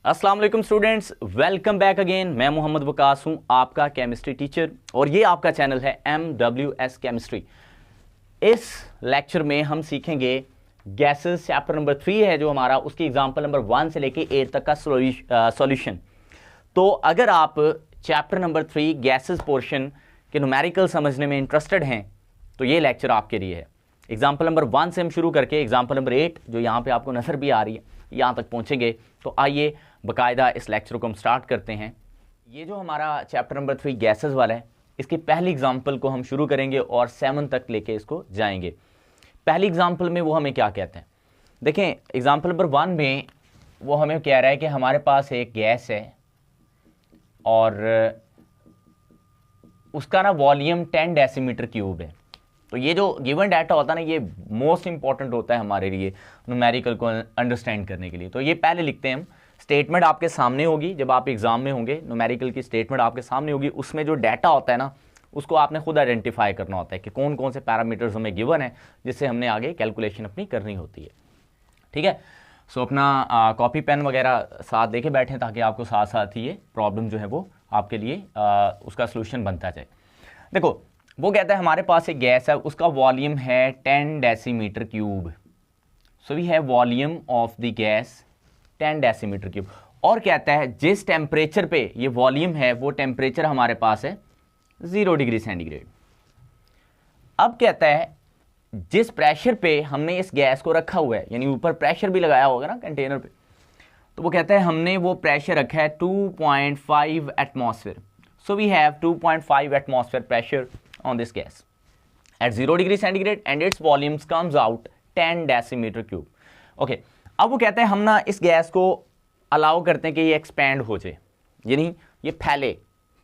अस्सलाम वालेकुम students, welcome back again. मैं मोहम्मद वकास हूं, आपका केमिस्ट्री टीचर, और ये आपका चैनल है MWS केमिस्ट्री। इस लेक्चर में हम सीखेंगे गैसेस, चैप्टर नंबर 3 है जो हमारा, उसकी एग्जांपल नंबर 1 से लेके 8 तक का सॉल्यूशन। तो अगर आप चैप्टर नंबर 3 गैसेस पोर्शन के न्यूमेरिकल समझने में इंटरेस्टेड हैं तो ये लेक्चर आपके लिए है। एग्जाम्पल नंबर 1 से हम शुरू करके एग्जाम्पल नंबर 8 जो यहाँ पे आपको नजर भी आ रही है, यहाँ तक पहुँचेंगे। तो आइए बाकायदा इस लेक्चर को हम स्टार्ट करते हैं। ये जो हमारा चैप्टर नंबर 3 गैसेस वाला है, इसकी पहली एग्जाम्पल को हम शुरू करेंगे और 7 तक लेके इसको जाएंगे। पहली एग्जाम्पल में वो हमें क्या कहते हैं, देखें एग्जाम्पल नंबर 1 में वो हमें कह रहा है कि हमारे पास एक गैस है और उसका ना वॉल्यूम 10 डेसीमीटर क्यूब है। तो ये जो गिवन डाटा होता है ना, ये मोस्ट इंपॉर्टेंट होता है हमारे लिए न्यूमेरिकल को अंडरस्टैंड करने के लिए। तो ये पहले लिखते हैं हम, स्टेटमेंट आपके सामने होगी जब आप एग्जाम में होंगे, न्यूमेरिकल की स्टेटमेंट आपके सामने होगी। उसमें जो डाटा होता है ना, उसको आपने खुद आइडेंटिफाई करना होता है कि कौन कौन से पैरामीटर्स हमें गिवन है, जिससे हमने आगे कैलकुलेशन अपनी करनी होती है। ठीक है, सो अपना कॉपी पेन वगैरह साथ देके बैठें ताकि आपको साथ साथ ही ये प्रॉब्लम जो है वो आपके लिए उसका सोल्यूशन बनता जाए। देखो वो कहता है हमारे पास एक गैस है, उसका वॉल्यूम है 10 decimetre cube. So we have volume of the gas 10 decimetre cube, और कहता है जिस टेम्परेचर पे ये वॉल्यूम है वो टेम्परेचर हमारे पास है 0 डिग्री सेंटीग्रेड। अब कहता है जिस प्रेशर पे हमने इस गैस को रखा हुआ है, यानी ऊपर प्रेशर भी लगाया होगा ना कंटेनर पे, तो वो कहता है हमने वो प्रेशर रखा है 2.5 atmosphere. So we have 2.5 atmosphere pressure on this gas at 0 degree centigrade and its volumes comes out 10 decimeter cube. Okay, अब वो कहते हैं हम ना इस गैस को अलाउ करते हैं कि ये एक्सपैंड हो जाए, यानी ये फैले।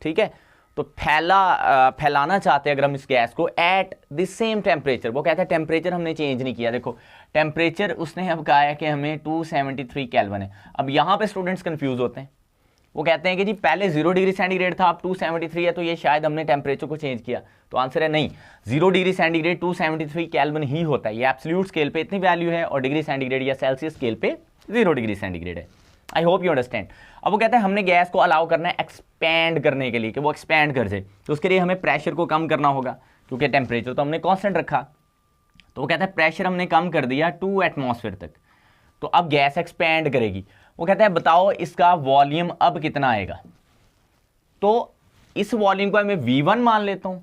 ठीक है, तो फैलाना चाहते हैं अगर हम इस गैस को एट द सेम टेम्परेचर। वो कहता है टेम्परेचर हमने चेंज नहीं किया। देखो टेम्परेचर उसने अब कहा है कि हमें 273 केल्विन है। अब यहाँ पे स्टूडेंट्स कंफ्यूज होते हैं, वो कहते हैं कि जी पहले 0 डिग्री सेंटीग्रेड था, अब 273 है, तो ये शायद हमने टेम्परेचर को चेंज किया। तो आंसर है नहीं, 0 डिग्री सेंटीग्रेड 273 केल्विन ही होता है। ये एब्सोल्यूट स्केल पे इतनी वैल्यू है और डिग्री सेंटीग्रेड या सेल्सियस स्केल पे 0 डिग्री सेंटीग्रेड है। I hope you understand. अब वो कहते हैं हमने गैस को अलाउ करना है एक्सपैंड करने के लिए, कि वो एक्सपैंड कर जाए। तो उसके लिए हमें प्रेशर को कम करना होगा, क्योंकि टेम्परेचर तो हमने कॉन्स्टेंट रखा। तो वो कहता है प्रेशर हमने कम कर दिया 2 एटमॉस्फेयर तक, तो अब गैस एक्सपैंड करेगी। वो कहता है बताओ इसका वॉल्यूम अब कितना आएगा। तो इस वॉल्यूम को मैं V1 मान लेता हूं,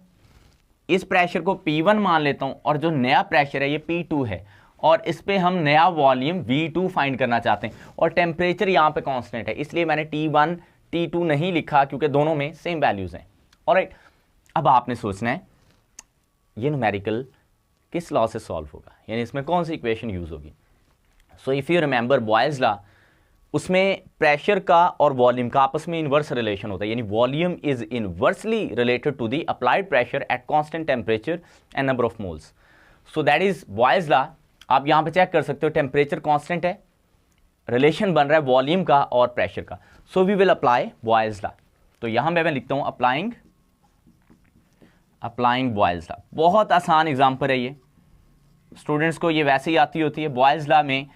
इस प्रेशर को P1 मान लेता हूं, और जो नया प्रेशर है ये P2 है, और इस पे हम नया वॉल्यूम V2 फाइंड करना चाहते हैं। और टेम्परेचर यहां पे कांस्टेंट है, इसलिए मैंने T1 T2 नहीं लिखा, क्योंकि दोनों में सेम वैल्यूज हैं। ऑलराइट, अब आपने सोचना है ये न्यूमेरिकल किस लॉ से सॉल्व होगा, यानी इसमें कौन सी इक्वेशन यूज होगी। So if you remember Boyle's law, उसमें प्रेशर का और वॉल्यूम का आपस में इनवर्स रिलेशन होता है, यानी volume is inversely related to the applied pressure at constant temperature and number of moles. So that is Boyle's law. आप यहां पे चेक कर सकते हो, टेम्परेचर कांस्टेंट है, रिलेशन बन रहा है वॉल्यूम का और प्रेशर का। So we will apply Boyle's law. तो यहां मैं लिखता हूं अप्लाइंग बॉयल्स लॉ। बहुत आसान एग्जाम्पल है ये, स्टूडेंट्स को ये वैसे ही आती होती है। बॉयल्स लॉ में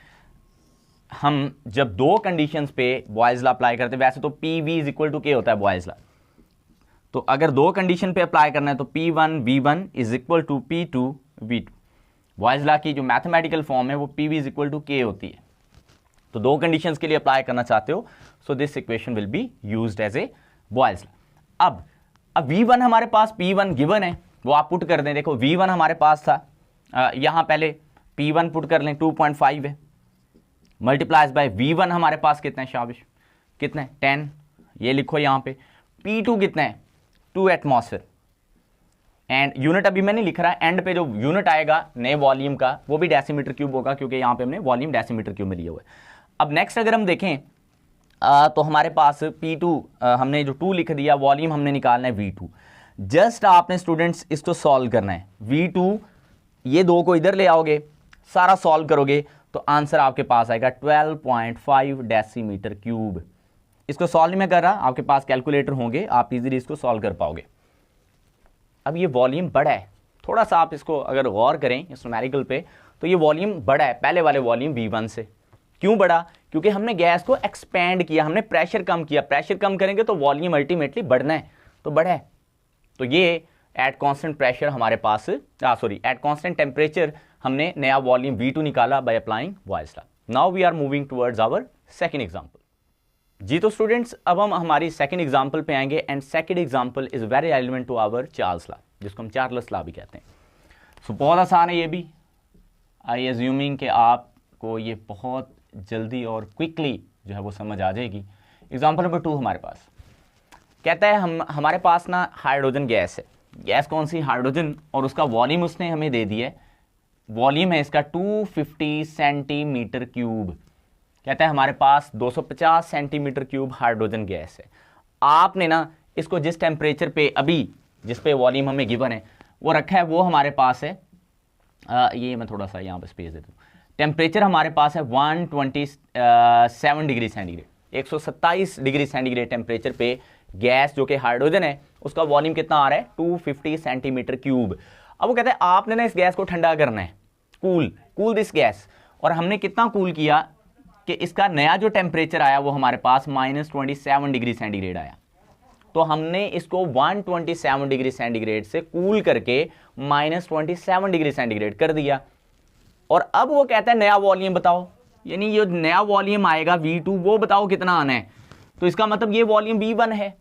हम जब दो कंडीशंस पे बॉयल्स लॉ अप्लाई करते हैं, वैसे तो PV is equal to K होता है बॉयल्स लॉ। तो अगर दो कंडीशन पे अप्लाई करना है तो P1 V1 is equal to P2 V2। Boyle's law की जो मैथमेटिकल फॉर्म है वो PV is equal to K होती है। तो दो कंडीशंस के लिए अप्लाई करना चाहते हो, so this equation will be used as a Boyle's law. अब V1 हमारे पास P1 गिवन है, वो आप पुट कर दें। देखो V1 हमारे पास था, यहां पहले P1 पुट कर लें, 2.5 है, मल्टीप्लाइज बाय V1 हमारे पास कितना है, शाबाश कितना है 10, ये लिखो यहाँ पे। P2 कितना है 2 एटमॉस्फेयर, एंड यूनिट अभी मैं नहीं लिख रहा, एंड पे जो यूनिट आएगा नए वॉल्यूम का वो भी डेसीमीटर क्यूब होगा, क्योंकि यहाँ पे हमने वॉल्यूम डेसीमीटर क्यूब में लिया हुआ है। अब नेक्स्ट अगर हम देखें तो हमारे पास P2 हमने जो 2 लिख दिया, वॉल्यूम हमने निकालना है V2। जस्ट आपने स्टूडेंट्स इसको सॉल्व करना है, V2 ये दो को इधर ले आओगे, सारा सॉल्व करोगे तो आंसर आपके पास आएगा 12.5 डेसीमीटर क्यूब। इसको सॉल्व नहीं मैं कर रहा, आपके पास कैलकुलेटर होंगे, आप इजीली इसको सॉल्व कर पाओगे। अब ये वॉल्यूम बड़ा है, थोड़ा सा आप इसको अगर गौर करें इस न्यूमेरिकल पे, तो ये वॉल्यूम बड़ा है पहले वाले वॉल्यूम V1 से। क्यों बड़ा, क्योंकि हमने गैस को एक्सपेंड किया, हमने प्रेशर कम किया। प्रेशर कम करेंगे तो वॉल्यूम अल्टीमेटली बढ़ना है, तो बढ़ा है। तो ये एट कांस्टेंट प्रेशर हमारे पास एट कांस्टेंट टेम्परेचर हमने नया वॉल्यूम V2 निकाला by applying Boyle's law. Now we are moving towards our second example. जी तो स्टूडेंट्स, अब हम हमारी सेकंड एग्जांपल पे आएंगे and second example is very relevant to our Charles law, जिसको हम चार्ल्स लॉ भी कहते हैं। सो बहुत आसान है ये भी। आई एज्यूमिंग कि आपको ये बहुत जल्दी और क्विकली जो है वो समझ आ जाएगी। एग्जांपल नंबर 2 हमारे पास कहता है हमारे पास ना हाइड्रोजन गैस है। गैस कौन सी? हाइड्रोजन। और उसका वॉल्यूम उसने हमें दे दिया है, वॉल्यूम है इसका 250 सेंटीमीटर क्यूब। कहता है हमारे पास 250 सेंटीमीटर क्यूब हाइड्रोजन गैस है। आपने ना इसको जिस टेम्परेचर पे अभी जिस पे वॉल्यूम हमें गिवन है वो रखा है, वो हमारे पास है ये मैं थोड़ा सा यहाँ पे स्पेस दे दूँ। टेम्परेचर हमारे पास है 127 degree centigrade, 127 degree centigrade temperature पे गैस जो कि हाइड्रोजन है उसका वॉल्यूम कितना आ रहा है? 250 सेंटीमीटर क्यूब। अब वो कहता है आपने ना इस गैस को ठंडा करना है, कूल दिस गैस। और हमने कितना कूल किया कि इसका नया जो टेम्परेचर आया वो हमारे पास -27 डिग्री सेंटीग्रेड आया। तो हमने इसको 127 डिग्री सेंटीग्रेड से कूल करके -27 डिग्री सेंटीग्रेड कर दिया। और अब वो कहता है नया वॉल्यूम बताओ, यानी ये नया वॉल्यूम आएगा V2 वो बताओ कितना आना है। तो इसका मतलब ये वॉल्यूम V1 है।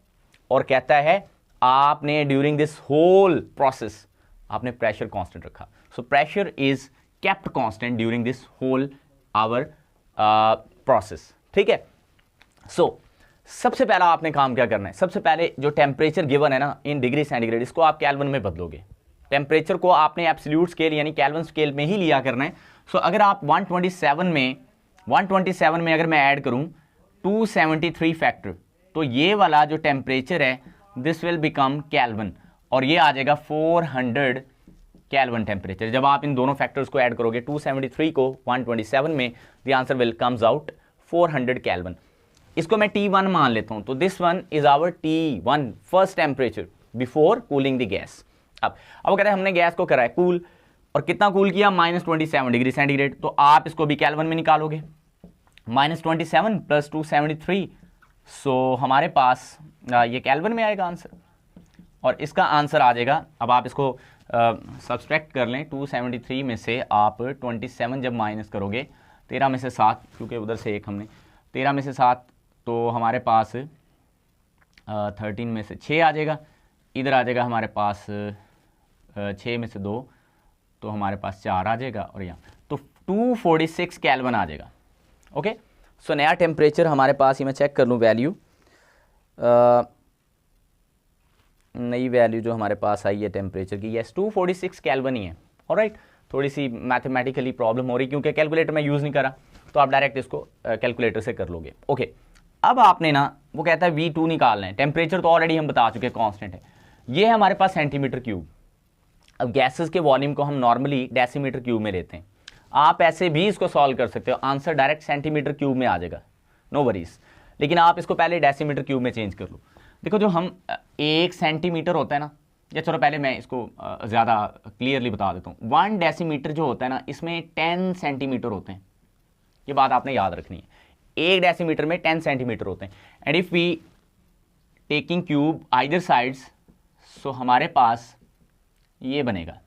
और कहता है आपने ड्यूरिंग दिस होल प्रोसेस आपने प्रेशर कांस्टेंट रखा। So pressure is kept constant during this whole our process. ठीक है। सो सबसे पहला आपने काम क्या करना है? सबसे पहले जो टेम्परेचर गिवन है ना इन डिग्री सेंटीग्रेड, इसको आप केल्विन में बदलोगे। टेम्परेचर को आपने एब्सोल्यूट स्केल यानी केल्विन स्केल में ही लिया करना है। सो अगर आप 127 में अगर मैं ऐड करूं 273 फैक्टर, तो ये वाला जो टेम्परेचर है दिस विल बिकम केल्विन, और ये आ जाएगा 400 केल्विन टेम्परेचर। जब आप इन दोनों फैक्टर्स को ऐड करोगे 273 को 127 में, the answer will comes out 400 kelvin. इसको मैं T1 मान लेता हूं, तो this one is our T1 first temperature before cooling the gas. अब कहते हैं हमने गैस को करा है कूल, और कितना कूल किया? -27 डिग्री सेंटीग्रेड। तो आप इसको भी केल्विन में निकालोगे, -27 + 273। सो हमारे पास ये केल्विन में आएगा आंसर, और इसका आंसर आ जाएगा। अब आप इसको सब्सट्रैक्ट कर लें, 273 में से आप 27 जब माइनस करोगे 13 में से 7, क्योंकि उधर से एक हमने 13 में से 7, तो हमारे पास 13 में से 6 आ जाएगा। इधर आ जाएगा हमारे पास 6 में से 2, तो हमारे पास 4 आ जाएगा, और यहाँ तो 246 केल्विन आ जाएगा। ओके। सो नया टेम्परेचर हमारे पास, ही मैं चेक कर लूँ वैल्यू, नई वैल्यू जो हमारे पास आई है टेम्परेचर की, यस 246 केल्विन ही है। ऑलराइट, थोड़ी सी मैथमेटिकली प्रॉब्लम हो रही क्योंकि कैलकुलेटर मैं यूज़ नहीं करा, तो आप डायरेक्ट इसको कैलकुलेटर से कर लोगे। ओके। अब आपने ना, वो कहता है V2 निकालना है। टेम्परेचर तो ऑलरेडी हम बता चुके हैं कांस्टेंट है। ये है हमारे पास सेंटीमीटर क्यूब। अब गैसेस के वॉल्यूम को हम नॉर्मली डेसीमीटर क्यूब में लेते हैं। आप ऐसे भी इसको सॉल्व कर सकते हो, आंसर डायरेक्ट सेंटीमीटर क्यूब में आ जाएगा, नो वरीज। लेकिन आप इसको पहले डेसीमीटर क्यूब में चेंज कर लो। देखो जो हम 1 सेंटीमीटर होता है ना, या चलो पहले मैं इसको ज़्यादा क्लियरली बता देता हूँ। 1 डेसीमीटर जो होता है ना, इसमें 10 सेंटीमीटर होते हैं। ये बात आपने याद रखनी है। 1 डेसीमीटर में 10 सेंटीमीटर होते हैं। And if we taking cube either sides, so हमारे पास ये बनेगा।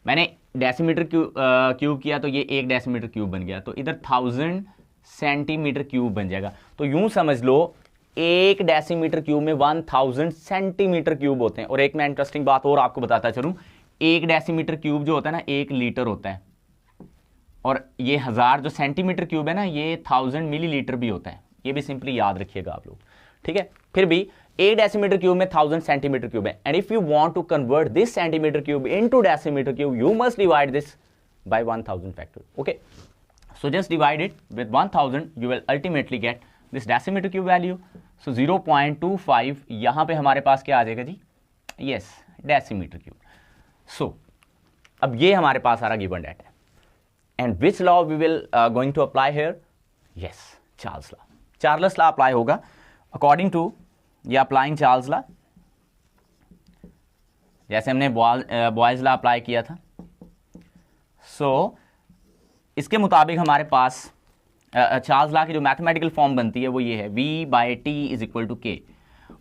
मैंने डेसीमीटर क्यूब किया तो ये 1 डेसीमीटर क्यूब बन गया, तो इधर 1000 सेंटीमीटर क्यूब बन जाएगा। तो यूं समझ लो 1 डेसीमीटर क्यूब में 1000 सेंटीमीटर क्यूब होते हैं। और एक मैं इंटरेस्टिंग बात और आपको बताता चलूं, 1 डेसीमीटर क्यूब जो होता है ना 1 लीटर होता है, और ये 1000 जो सेंटीमीटर क्यूब है ना, ये 1000 मिलीलीटर भी होता है। ये भी सिंपली याद रखिएगा आप लोग, ठीक है। फिर भी 1 डेसीमीटर क्यूब में 1000 सेंटीमीटर क्यूब है। And if you want to convert this centimetre cube into decimetre cube, you must divide this by 1000 factor. Okay, so just divide it with 1000, you will ultimately get this decimetre cube value. So 0.25 यहां पे हमारे पास क्या आ जाएगा जी? Yes, decimetre cube. So अब ये हमारे पास सारा गिवन डाटा है। And which law we will going to apply here? Yes, Charles law. Charles law apply होगा अकॉर्डिंग टू ये अप्लाइंग चार्ल्स लॉ, जैसे हमने बॉयज लॉ अप्लाई किया था। सो इसके मुताबिक हमारे पास चार्ल्स लॉ की जो मैथमेटिकल फॉर्म बनती है वो ये है, V/T = K।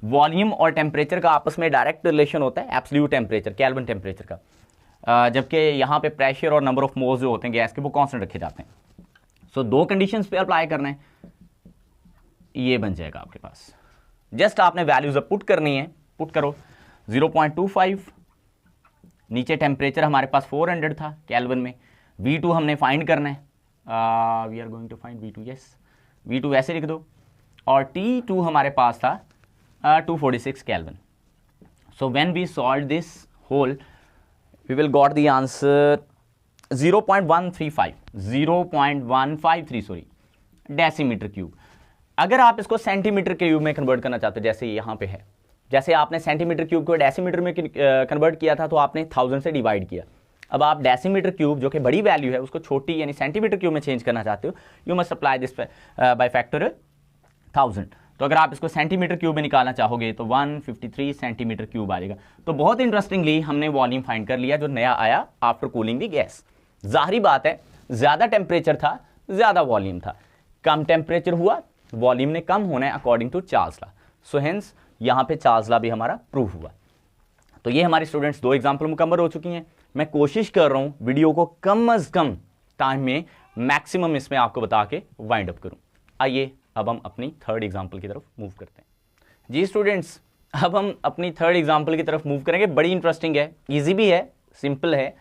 वॉल्यूम और टेम्परेचर का आपस में डायरेक्ट रिलेशन होता है, एब्सोल्यूट टेम्परेचर, केल्विन टेम्परेचर का, जबकि यहाँ पे प्रेशर और नंबर ऑफ मोल्स जो होते हैं गैस के वो कांस्टेंट रखे जाते हैं। सो दो कंडीशंस पे अप्लाई करना है, ये बन जाएगा आपके पास। जस्ट आपने वैल्यूज अब पुट करनी है, पुट करो 0.25, नीचे टेम्परेचर हमारे पास 400 था केल्विन में, V2 हमने फाइंड करना है, we are going to find V2, yes V2 ऐसे लिख दो, और T2 हमारे पास था 246 kelvin. So when we solve this whole we will got the answer 0.153 sorry decimetre cube. अगर आप इसको सेंटीमीटर क्यूब में कन्वर्ट करना चाहते हो, जैसे यहाँ पे है, जैसे आपने सेंटीमीटर क्यूब को डेसीमीटर में कन्वर्ट किया था तो आपने 1000 से डिवाइड किया। अब आप डेसीमीटर क्यूब जो कि बड़ी वैल्यू है उसको छोटी यानी सेंटीमीटर क्यूब में चेंज करना चाहते हो, you must apply this by factor 1000। तो अगर आप इसको सेंटीमीटर क्यूब में निकालना चाहोगे तो 153 सेंटीमीटर क्यूब आ जाएगा। तो बहुत इंटरेस्टिंगली हमने वॉल्यूम फाइंड कर लिया जो नया आया आफ्टर कूलिंग द गैस। जाहिर बात है ज़्यादा टेम्परेचर था, ज़्यादा वॉल्यूम था, कम टेम्परेचर हुआ, वॉल्यूम ने कम होना है according to Charles law. So hence यहाँ पे चार्ल्स लॉ भी हमारा प्रूव हुआ। तो ये हमारी स्टूडेंट्स 2 एग्जाम्पल मुकम्मल हो चुकी हैं। मैं कोशिश कर रहा हूँ वीडियो को कम अज़ कम टाइम में मैक्सिमम इसमें आपको बता के वाइंड अप करूँ। आइए अब हम अपनी 3rd एग्जाम्पल की तरफ मूव करते हैं। जी स्टूडेंट्स, अब हम अपनी 3rd एग्जाम्पल की तरफ मूव करेंगे। बड़ी इंटरेस्टिंग है, ईजी भी है, सिंपल है,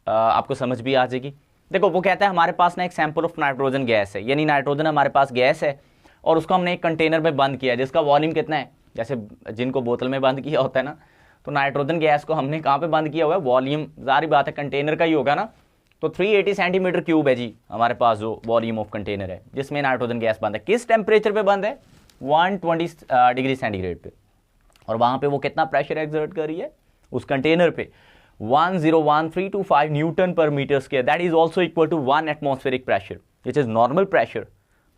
आपको समझ भी आ जाएगी। देखो वो कहता है हमारे पास ना एक सैंपल ऑफ नाइट्रोजन गैस है, यानी नाइट्रोजन हमारे पास गैस है और उसको हमने एक कंटेनर में बंद किया है जिसका वॉल्यूम कितना है, जैसे जिनको बोतल में बंद किया होता है ना, तो नाइट्रोजन गैस को हमने कहाँ पे बंद किया हुआ है, वॉल्यूम जारी बात है कंटेनर का ही होगा ना। तो 380 सेंटीमीटर क्यूब है जी हमारे पास जो वॉल्यूम ऑफ कंटेनर है जिसमें नाइट्रोजन गैस बंद है। किस टेम्परेचर पे बंद है, 120 डिग्री सेंटीग्रेड पे, और वहाँ पे वो कितना प्रेशर एक्सर्ट कर रही है उस कंटेनर पे, 101325 न्यूटन पर metre square. That is also equal to 1 atmospheric pressure which is normal pressure.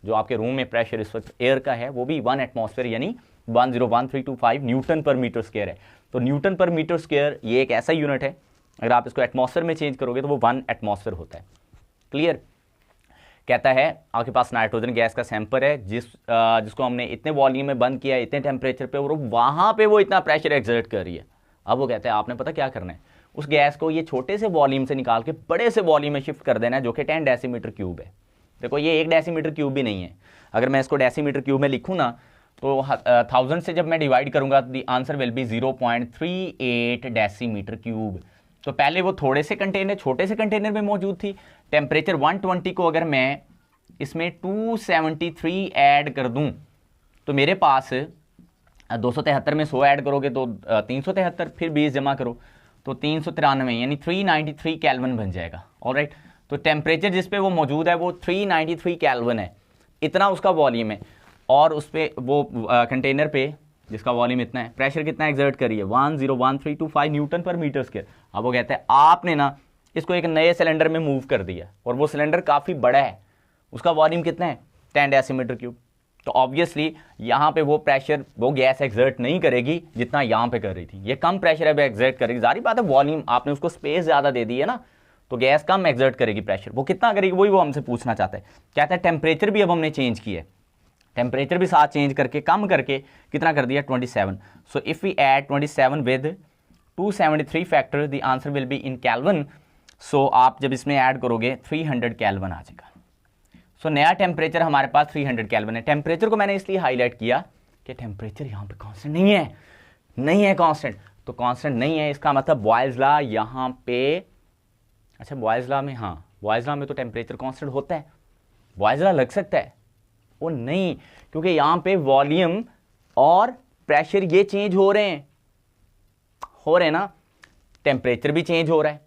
जो आपके रूम में प्रेशर इस वक्त एयर का है वो भी 1 एटमॉस्फेयर यानी 101325 न्यूटन पर मीटर स्क्वायर है। तो न्यूटन पर मीटर स्क्वायर ये एक ऐसा यूनिट है, अगर आप इसको एटमॉस्फेयर में चेंज करोगे तो वो 1 एटमॉस्फेयर होता है। क्लियर। कहता है आपके पास नाइट्रोजन गैस का सैंपल है जिसको हमने इतने वॉल्यूम में बंद किया, इतने टेम्परेचर पे, और वहाँ पे वो इतना प्रेशर एक्सर्ट कर रही है। अब वो कहता है आपने पता क्या करना है, उस गैस को ये छोटे से वॉल्यूम से निकाल के बड़े से वॉल्यूम में शिफ्ट कर देना है जो कि 10 डेसीमीटर क्यूब है। देखो ये 1 डेसीमीटर क्यूब भी नहीं है, अगर मैं इसको डेसीमीटर क्यूब में लिखूँ ना तो 1000 से जब मैं डिवाइड करूंगा the answer will B 0.38 decimetre cube. तो पहले वो थोड़े से कंटेनर, छोटे से कंटेनर में मौजूद थी। टेम्परेचर 120 को अगर मैं इसमें 273 ऐड कर दूं तो मेरे पास 273 में 100 ऐड करोगे तो 373, फिर 20 जमा करो तो 393 यानी 393 केल्विन बन जाएगा। ऑलराइट, तो टेम्परेचर जिस पे वो मौजूद है वो 393 केल्विन है, इतना उसका वॉल्यूम है, और उस पर वो कंटेनर पे जिसका वॉल्यूम इतना है, प्रेशर कितना एक्सर्ट करिए 101325 न्यूटन पर मीटर स्क्वायर। अब वो कहते हैं आपने ना इसको एक नए सिलेंडर में मूव कर दिया और वो सिलेंडर काफ़ी बड़ा है, उसका वॉल्यूम कितना है 10 डेसीमीटर क्यूब। तो ऑब्वियसली यहाँ पे वो प्रेशर वो गैस एक्सर्ट नहीं करेगी जितना यहाँ पे कर रही थी, ये कम प्रेशर है वो एक्सर्ट करेगी। जारी बात है वॉल्यूम आपने उसको स्पेस ज़्यादा दे दी है ना, तो गैस कम एक्सर्ट करेगी प्रेशर। वो कितना करेगी वही वो हमसे पूछना चाहता है। कहता है टेम्परेचर भी अब हमने चेंज किया है, टेम्परेचर भी साथ चेंज करके कम करके कितना कर दिया 27। So if we add 27 with 273 factor the answer will be in kelvin. So आप जब इसमें ऐड करोगे 300 केल्विन आ जाएगा। सो नया टेम्परेचर हमारे पास 300 केल्विन है। टेम्परेचर को मैंने इसलिए हाईलाइट किया कि टेम्परेचर यहाँ पे कांस्टेंट नहीं है कांस्टेंट। तो कांस्टेंट नहीं है इसका मतलब बॉयल्स लॉ यहाँ पे, अच्छा बॉयल्स लॉ में, हाँ बॉयल्स लॉ में तो टेम्परेचर कांस्टेंट होता है, बॉयल्स लॉ लग सकता है वो नहीं, क्योंकि यहाँ पे वॉल्यूम और प्रेशर ये चेंज हो रहे हैं ना, टेम्परेचर भी चेंज हो रहा है।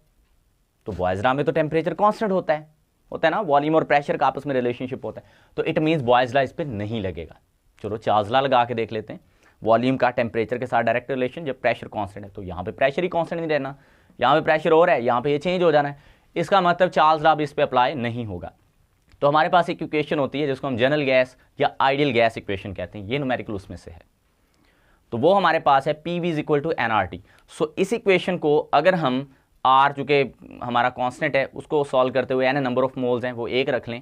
तो बॉयल्स लॉ में तो टेम्परेचर कांस्टेंट होता है ना, वॉल्यूम और प्रेशर का आपस में रिलेशनशिप होता है। तो इट मीन्स बॉयल्स लॉ इस पर नहीं लगेगा। चलो चार्ल्स लॉ लगा के देख लेते हैं। वॉल्यूम का टेम्परेचर के साथ डायरेक्ट रिलेशन, जब प्रेशर कांस्टेंट है तो यहाँ पे प्रेशर ही कांस्टेंट नहीं रहना, यहाँ पे प्रेशर हो रहा है, यहाँ पे ये चेंज हो जाना है। इसका मतलब चार्ल्स लॉ भी इस पर अप्लाई नहीं होगा। तो हमारे पास एक इक्वेशन होती है जिसको हम जनरल गैस या आइडियल गैस इक्वेशन कहते हैं, ये न्यूमेरिकल उसमें से है। तो वो हमारे पास है PV = nRT। सो इस इक्वेशन को अगर हम R चूँकि हमारा कांस्टेंट है उसको सॉल्व करते हुए n नंबर ऑफ मोल्स हैं वो 1 रख लें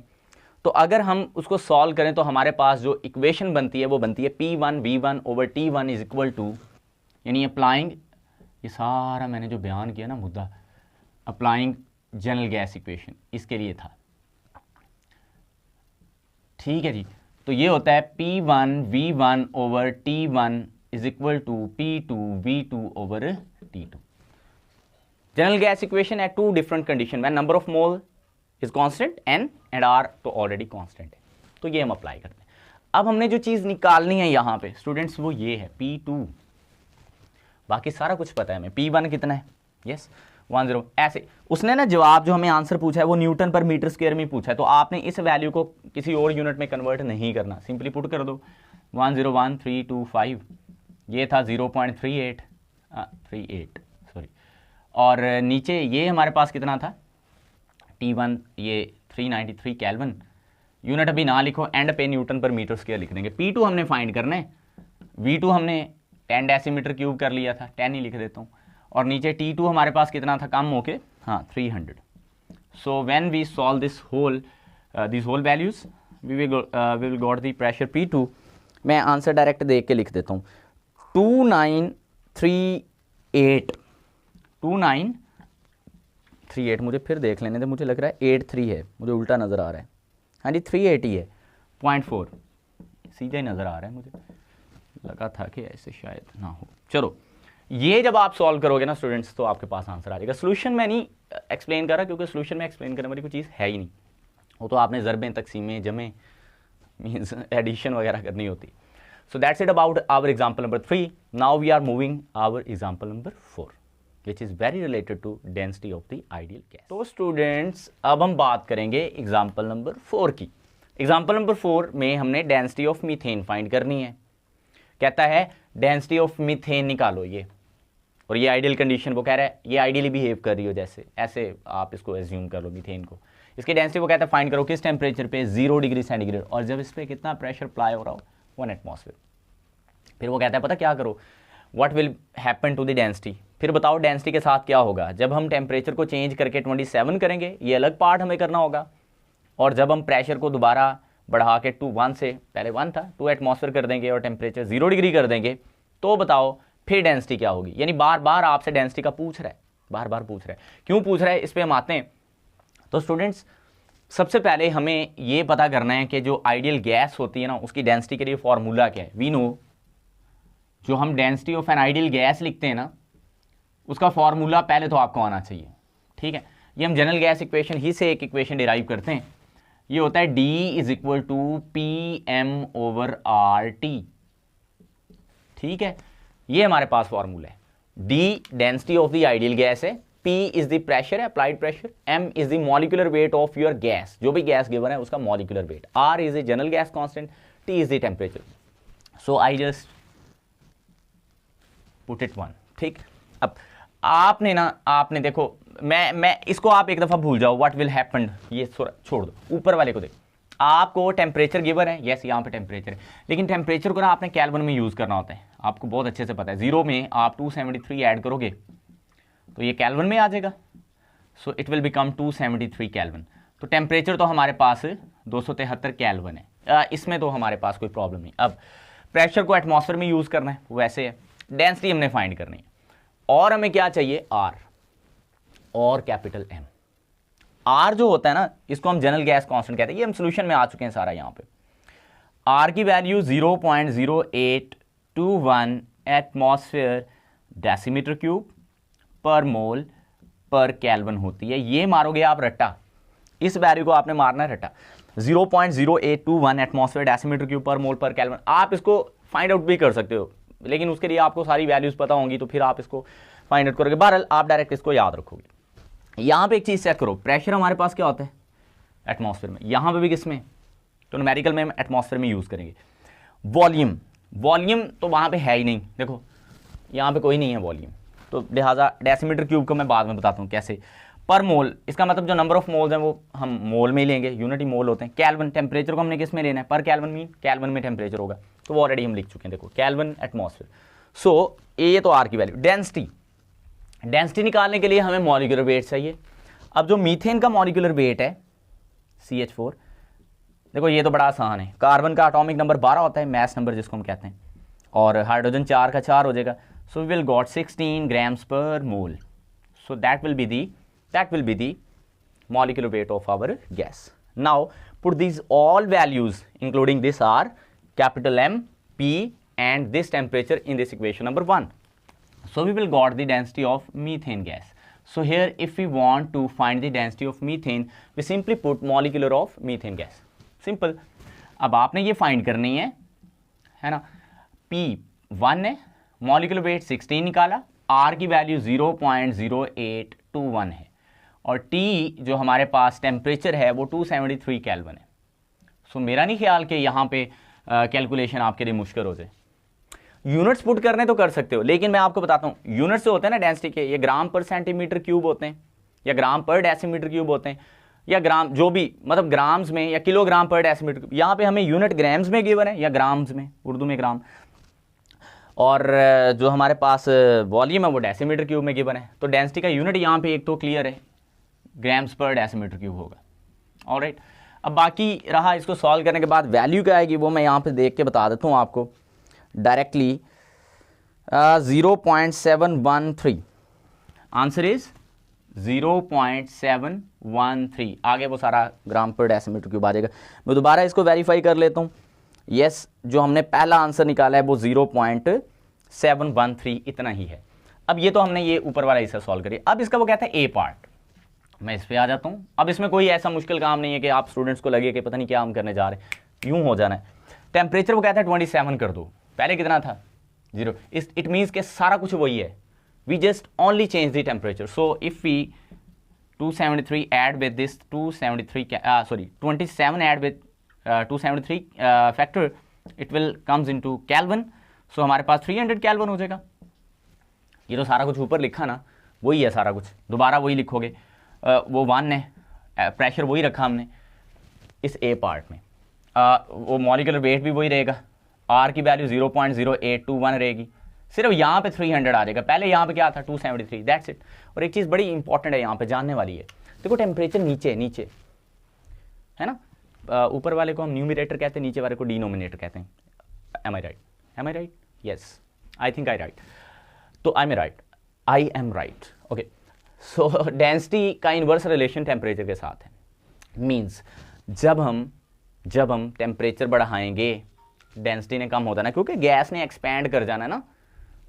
तो अगर हम उसको सॉल्व करें तो हमारे पास जो इक्वेशन बनती है वो बनती है P1V1/T1 इज इक्वल टू, यानी अप्लाइंग, ये सारा मैंने जो बयान किया ना मुद्दा, अप्लाइंग जनरल गैस इक्वेशन इसके लिए था, ठीक है जी। तो ये होता है P1V1/T1 is equal to P2V2/T2। General gas equation at two different condition when number of mole is constant n and r तो ऑलरेडी कांस्टेंट है, तो ये हम अप्लाई करते हैं। अब हमने जो चीज निकालनी है यहाँ पे स्टूडेंट्स वो ये है P2, बाकी सारा कुछ पता है हमें। P1 कितना है, यस 10, ऐसे उसने ना जवाब जो हमें आंसर पूछा है वो न्यूटन पर मीटर स्क्वायर में पूछा है, तो आपने इस वैल्यू को किसी और यूनिट में कन्वर्ट नहीं करना, सिंपली पुट कर दो 101325, ये था 0.38 सॉरी, और नीचे ये हमारे पास कितना था T1, ये 393 केल्विन, यूनिट अभी ना लिखो, एंड पे न्यूटन पर मीटर स्क्वायर लिख देंगे। P2 हमने फाइंड करना है, V2 हमने 10 डेसीमीटर क्यूब कर लिया था, 10 ही लिख देता हूँ, और नीचे T2 हमारे पास कितना था कम होके, हाँ 300। So when we solve this whole values we will got the pressure P2। मैं आंसर डायरेक्ट देख के लिख देता हूँ 2938, मुझे फिर देख लेने दे, मुझे लग रहा है 83 है, मुझे उल्टा नज़र आ रहा है, हाँ जी 380 है, 0.4 सीधा ही नज़र आ रहा है, मुझे लगा था कि ऐसे शायद ना हो। चलो ये जब आप सॉल्व करोगे ना स्टूडेंट्स तो आपके पास आंसर आ जाएगा। सोल्यूशन मैं नहीं एक्सप्लेन कर रहा क्योंकि सोल्यूशन में एक्सप्लेन करने वाली कोई चीज़ है ही नहीं, वो तो आपने ज़रबें, तकसीमें, जमें, मीन्स एडिशन वगैरह करनी होती। So that's it about our example number 3। Now we are moving our example number 4 which is very related to density of the ideal gas. तो स्टूडेंट्स अब हम बात करेंगे एग्जाम्पल नंबर 4 की। एग्जाम्पल नंबर 4 में हमने डेंसिटी ऑफ मीथेन फाइंड करनी है। कहता है डेंसिटी ऑफ मीथेन निकालो ये, और ये आइडियल कंडीशन, वो कह रहा है ये आइडियली बिहेव कर रही हो जैसे, ऐसे आप इसको एज्यूम कर लो मीथेन को। इसकी डेंसिटी वो कहता है फाइंड करो किस टेम्परेचर पे, 0 डिग्री सेंटीग्रेड, और जब इस पर कितना प्रेशर अप्लाई हो रहा हो 1 एटमॉस्फेयर। फिर वो कहता है पता क्या करो, what will happen to the density, फिर बताओ डेंसिटी के साथ क्या होगा जब हम टेम्परेचर को चेंज करके 27 करेंगे, ये अलग पार्ट हमें करना होगा, और जब हम प्रेशर को दोबारा बढ़ा के 1 से, पहले 1 था, 2 एटमॉस्फेयर कर देंगे और टेम्परेचर 0 डिग्री कर देंगे, तो बताओ फिर डेंसिटी क्या होगी। यानी बार बार आपसे डेंसिटी का पूछ रहा है, बार बार पूछ रहा है। क्यों पूछ रहा है इस पर हम आते हैं। तो स्टूडेंट्स सबसे पहले हमें ये पता करना है कि जो आइडियल गैस होती है ना उसकी डेंसिटी के लिए फॉर्मूला क्या है। वी नो जो हम density of an ideal gas लिखते हैं ना उसका फॉर्मूला पहले तो आपको आना चाहिए, ठीक है। ये हम जनरल गैस इक्वेशन ही से एक इक्वेशन डिराइव करते हैं, ये होता है D is equal to PM/RT, ठीक है। ये हमारे पास फॉर्मूला है। D density of the ideal gas है, P इज द प्रेशर है, applied pressure, M is the molecular weight of your gas, जो भी गैस गिवन है उसका molecular weight, R is the general gas constant, T is the temperature. So I just put it 1, ठीक। अब आपने देखो, मैं इसको आप एक दफा भूल जाओ, व्हाट विल हैपन ये छोड़ दो, ऊपर वाले को देखो। आपको टेम्परेचर गिवन है, यस यहाँ पे टेम्परेचर है, लेकिन टेम्परेचर को ना आपने केल्विन में यूज़ करना होता है, आपको बहुत अच्छे से पता है। 0 में आप 273 ऐड करोगे तो ये केल्विन में आ जाएगा, सो इट विल बिकम 273 केल्विन। तो टेम्परेचर तो हमारे पास 273 केल्विन है, इसमें तो हमारे पास कोई प्रॉब्लम नहीं। अब प्रेशर को एटमॉस्फेयर में यूज़ करना है, वैसे है। डेंसिटी हमने फाइंड करनी है, और हमें क्या चाहिए, R और कैपिटल M। R जो होता है ना इसको हम जनरल गैस कांस्टेंट कहते हैं, ये हम सोल्यूशन में आ चुके हैं सारा। यहाँ पे R की value 0.0821 atmosphere decimetre cube per mole per kelvin होती है। ये मारोगे आप रट्टा, इस वैल्यू को आपने मारना है रट्टा, 0.0821 atmosphere decimetre cube per mole per kelvin. आप इसको फाइंड आउट भी कर सकते हो, लेकिन उसके लिए आपको सारी वैल्यूज पता होंगी, तो फिर आप इसको फाइंड आउट करोगे। बहरहाल आप डायरेक्ट इसको याद रखोगे। यहाँ पे एक चीज़ चेक करो, प्रेशर हमारे पास क्या होता है एटमॉस्फेयर में, यहाँ पे भी किसमें, तो न्यूमेरिकल में हम एटमॉस्फेयर में यूज़ करेंगे। वॉल्यूम तो वहाँ पे है ही नहीं, देखो यहाँ पे कोई नहीं है वॉल्यूम, तो लिहाजा डेसीमीटर क्यूब को मैं बाद में बताता हूँ कैसे। पर मोल, इसका मतलब जो नंबर ऑफ मोल्स हैं वो हम मोल में ही लेंगे, यूनिट ही मोल होते हैं। केल्विन, टेम्परेचर को हमने किस में लेना है, पर केल्विन मीन केल्विन में टेम्परेचर होगा, तो वो ऑलरेडी हम लिख चुके हैं, देखो केल्विन एटमॉस्फेयर। सो ये तो R की वैल्यू। डेंसिटी निकालने के लिए हमें मॉलिक्यूलर वेट चाहिए। अब जो मीथेन का मॉलिक्यूलर वेट है CH4, देखो ये तो बड़ा आसान है, कार्बन का एटॉमिक नंबर 12 होता है, मास नंबर जिसको हम कहते हैं, और हाइड्रोजन 4 का 4 हो जाएगा, so we will got 16 grams per mole, so that will be the molecular weight of our gas. Now put these all values including this are capital M, P and this temperature in this equation number 1. So we will got the density of methane gas. So here if we want to find the density of methane, we simply put molecular of methane gas. Simple. अब आपने ये find करनी है ना, P 1 है, molecular weight 16 निकाला, R की value 0.0821 है, और T जो हमारे पास टेम्परेचर है वो 273 केल्विन है। सो मेरा नहीं ख्याल कि यहाँ पे कैलकुलेशन आपके लिए मुश्किल हो जाए। यूनिट्स पुट करने तो कर सकते हो, लेकिन मैं आपको बताता हूँ यूनिट्स जो होते हैं ना डेंसिटी के, ये ग्राम पर सेंटीमीटर क्यूब होते हैं, या ग्राम पर डेसीमीटर क्यूब होते हैं, या ग्राम जो भी मतलब ग्राम्स में या किलोग्राम पर डेसीमीटर क्यूब। यहाँ पे हमें यूनिट ग्राम्स में गिवन है या ग्राम्स में, उर्दू में ग्राम, और जो हमारे पास वॉल्यूम है वो डेसीमीटर क्यूब में गिवन है। तो डेंसिटी का यूनिट यहाँ पे एक तो क्लियर है, ग्राम्स पर डेसीमीटर क्यूब होगा। ऑलराइट, अब बाकी रहा इसको सॉल्व करने के बाद वैल्यू क्या आएगी वो मैं यहाँ पे देख के बता देता हूँ आपको डायरेक्टली। 0.713, answer is 0.713। आगे वो सारा ग्राम पर डेसीमीटर क्यूब आ जाएगा। मैं दोबारा इसको वेरीफाई कर लेता हूँ। यस, जो हमने पहला आंसर निकाला है वो 0.713 इतना ही है। अब ये तो हमने ये ऊपर वाला हिस्सा सॉल्व करिए। अब इसका वो कहता है ए पार्ट, मैं इस पे आ जाता हूँ। अब इसमें कोई ऐसा मुश्किल काम नहीं है कि आप स्टूडेंट्स को लगे कि पता नहीं क्या हम करने जा रहे हैं, यूं हो जाना है। टेम्परेचर वो कहता है 27 कर दो, पहले कितना था 0, इट मीन्स के सारा कुछ वही है, we just only change the temperature. So if we 273 add with this 27 add with 273 factor, it will comes into kelvin. So हमारे पास 300 केल्विन हो जाएगा। ये तो सारा कुछ ऊपर लिखा ना, वही है सारा कुछ, दोबारा वही लिखोगे। वो 1 है, प्रेशर वही रखा हमने इस ए पार्ट में, वो मॉलिक्यूलर वेट भी वही रहेगा, आर की वैल्यू 0.0821 रहेगी, सिर्फ यहाँ पे 300 आ जाएगा। पहले यहाँ पे क्या था 273, दैट्स इट। और एक चीज़ बड़ी इंपॉर्टेंट है यहाँ पे जानने वाली है, देखो टेम्परेचर नीचे है ना, ऊपर वाले को हम न्यूमरेटर कहते हैं, नीचे वाले को डिनोमिनेटर कहते हैं। Am I right? Yes, I think I right. तो I am right. Okay, so density का इन्वर्स रिलेशन टेम्परेचर के साथ है। मींस जब हम टेम्परेचर बढ़ाएंगे डेंसिटी ने कम होता है ना, क्योंकि गैस ने एक्सपैंड कर जाना है ना।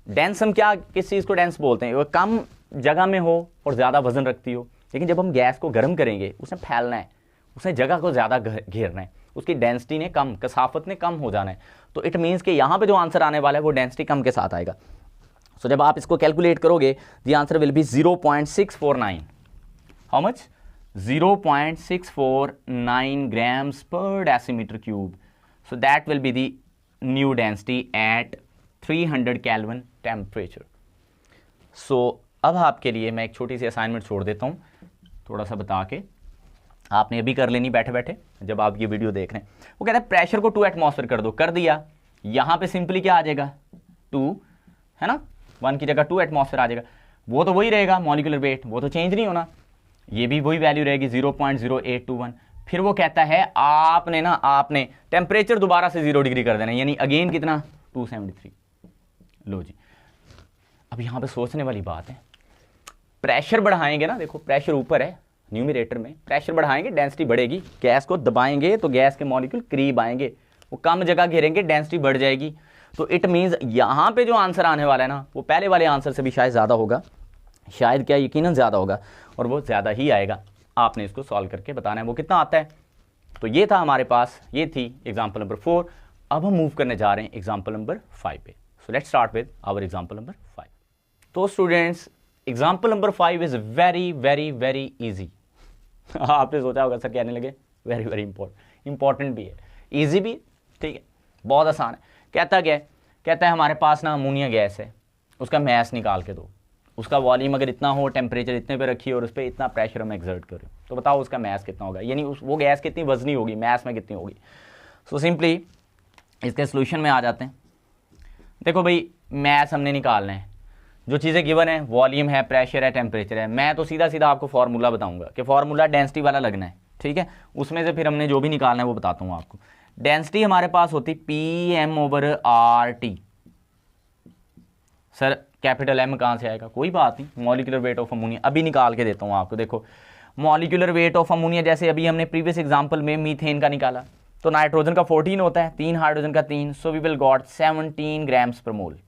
डेंस हम क्या, किस चीज़ को डेंस बोलते हैं? वो कम जगह में हो और ज़्यादा वजन रखती हो। लेकिन जब हम गैस को गर्म करेंगे, उसने फैलना है, उसने जगह को ज़्यादा घेरना है, उसकी डेंसिटी ने कम, कसाफत ने कम हो जाना है। तो इट मीन्स कि यहाँ पे जो आंसर आने वाला है वो डेंसिटी कम के साथ आएगा। सो जब आप इसको कैलकुलेट करोगे, the answer will B 0.649। How much? 0.649 grams per decimeter cube. So that will be the new density at 300 Kelvin temperature. So अब आपके लिए मैं एक छोटी सी असाइनमेंट छोड़ देता हूँ, थोड़ा सा बता के आपने अभी कर लेनी बैठे बैठे जब आप ये वीडियो देख रहे हैं। वो कहता है प्रेशर को 2 एटमॉस्फेयर कर दो, कर दिया। यहाँ पे सिंपली क्या आ जाएगा 2, है ना, 1 की जगह 2 एटमॉस्फेयर आ जाएगा। वो तो वही रहेगा मॉलिक्यूलर वेट, वो तो चेंज नहीं होना, ये भी वही वैल्यू रहेगी 0.0821। फिर वो कहता है आपने टेम्परेचर दोबारा से 0 डिग्री कर देना, यानी अगेन कितना 273। लो जी, अब यहाँ पे सोचने वाली बात है, प्रेशर बढ़ाएंगे ना, देखो प्रेशर ऊपर है न्यूमरेटर में, प्रेशर बढ़ाएंगे डेंसिटी बढ़ेगी, गैस को दबाएंगे तो गैस के मॉलिक्यूल करीब आएंगे, वो कम जगह घेरेंगे, डेंसिटी बढ़ जाएगी। तो इट मीन्स यहाँ पे जो आंसर आने वाला है ना, वो पहले वाले आंसर से भी शायद ज़्यादा होगा, शायद क्या यकीनन ज़्यादा होगा, और वो ज़्यादा ही आएगा। आपने इसको सॉल्व करके बताना है वो कितना आता है। तो ये था हमारे पास, ये थी एग्जाम्पल नंबर 4। अब हम मूव करने जा रहे हैं एग्जाम्पल नंबर 5 पे। So let's start with our example number 5। तो students, example number 5 is very very very easy. आपने सोचा होगा सर कहने लगे वेरी वेरी इंपॉर्टेंट भी है, ईजी भी, ठीक है, बहुत आसान है। कहता क्या है? कहता है हमारे पास ना अमोनिया गैस है, उसका मैस निकाल के दो, उसका वॉल्यूम अगर इतना हो, टेम्परेचर इतने पे रखिए और उस पर इतना प्रेशर हम एक्सर्ट करें, तो बताओ उसका मैस कितना होगा, यानी वो गैस कितनी वजनी होगी, मैस में कितनी होगी। सो सिंपली इसके सोल्यूशन में आ जाते हैं। देखो भाई, मैस हमने निकालना है, जो चीज़ें गिवन है, वॉल्यूम है, प्रेशर है, टेम्परेचर है। मैं तो सीधा सीधा आपको फार्मूला बताऊंगा कि फार्मूला डेंसिटी वाला लगना है, ठीक है, उसमें से फिर हमने जो भी निकालना है वो बताता हूँ आपको। डेंसिटी हमारे पास होती PM/RT। सर कैपिटल M कहाँ से आएगा, कोई बात नहीं, मॉलिक्यूलर वेट ऑफ अमोनिया अभी निकाल के देता हूँ आपको। देखो मॉलिक्यूलर वेट ऑफ अमोनिया, जैसे अभी हमने प्रीवियस एग्जांपल में मीथेन का निकाला, तो नाइट्रोजन का 14 होता है, 3 हाइड्रोजन का 3, so we will got 17 grams per mole.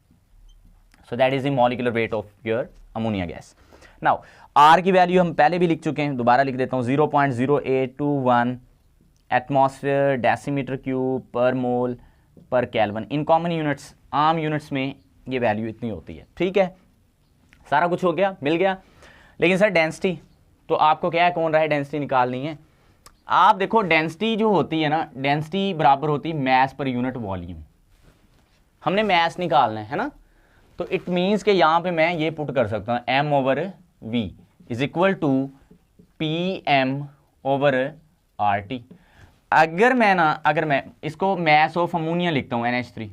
So that is the molecular weight of your ammonia gas. Now R की वैल्यू हम पहले भी लिख चुके हैं, दोबारा लिख देता हूँ, 0.0821 atmosphere decimetre cube per mole per kelvin. In common units, आम यूनिट्स में ये वैल्यू इतनी होती है। ठीक है, सारा कुछ हो गया, मिल गया। लेकिन सर डेंसिटी, तो आपको क्या है, कौन रहा है, डेंसिटी निकालनी है। आप देखो डेंसिटी जो होती है ना, डेंसिटी बराबर होती है मैस पर यूनिट वॉल्यूम। हमने मैस निकालना है ना, तो इट मीन्स कि यहाँ पे मैं ये पुट कर सकता हूँ M/V is equal to PM/RT। अगर मैं इसको मैस ऑफ अमोनिया लिखता हूँ NH3,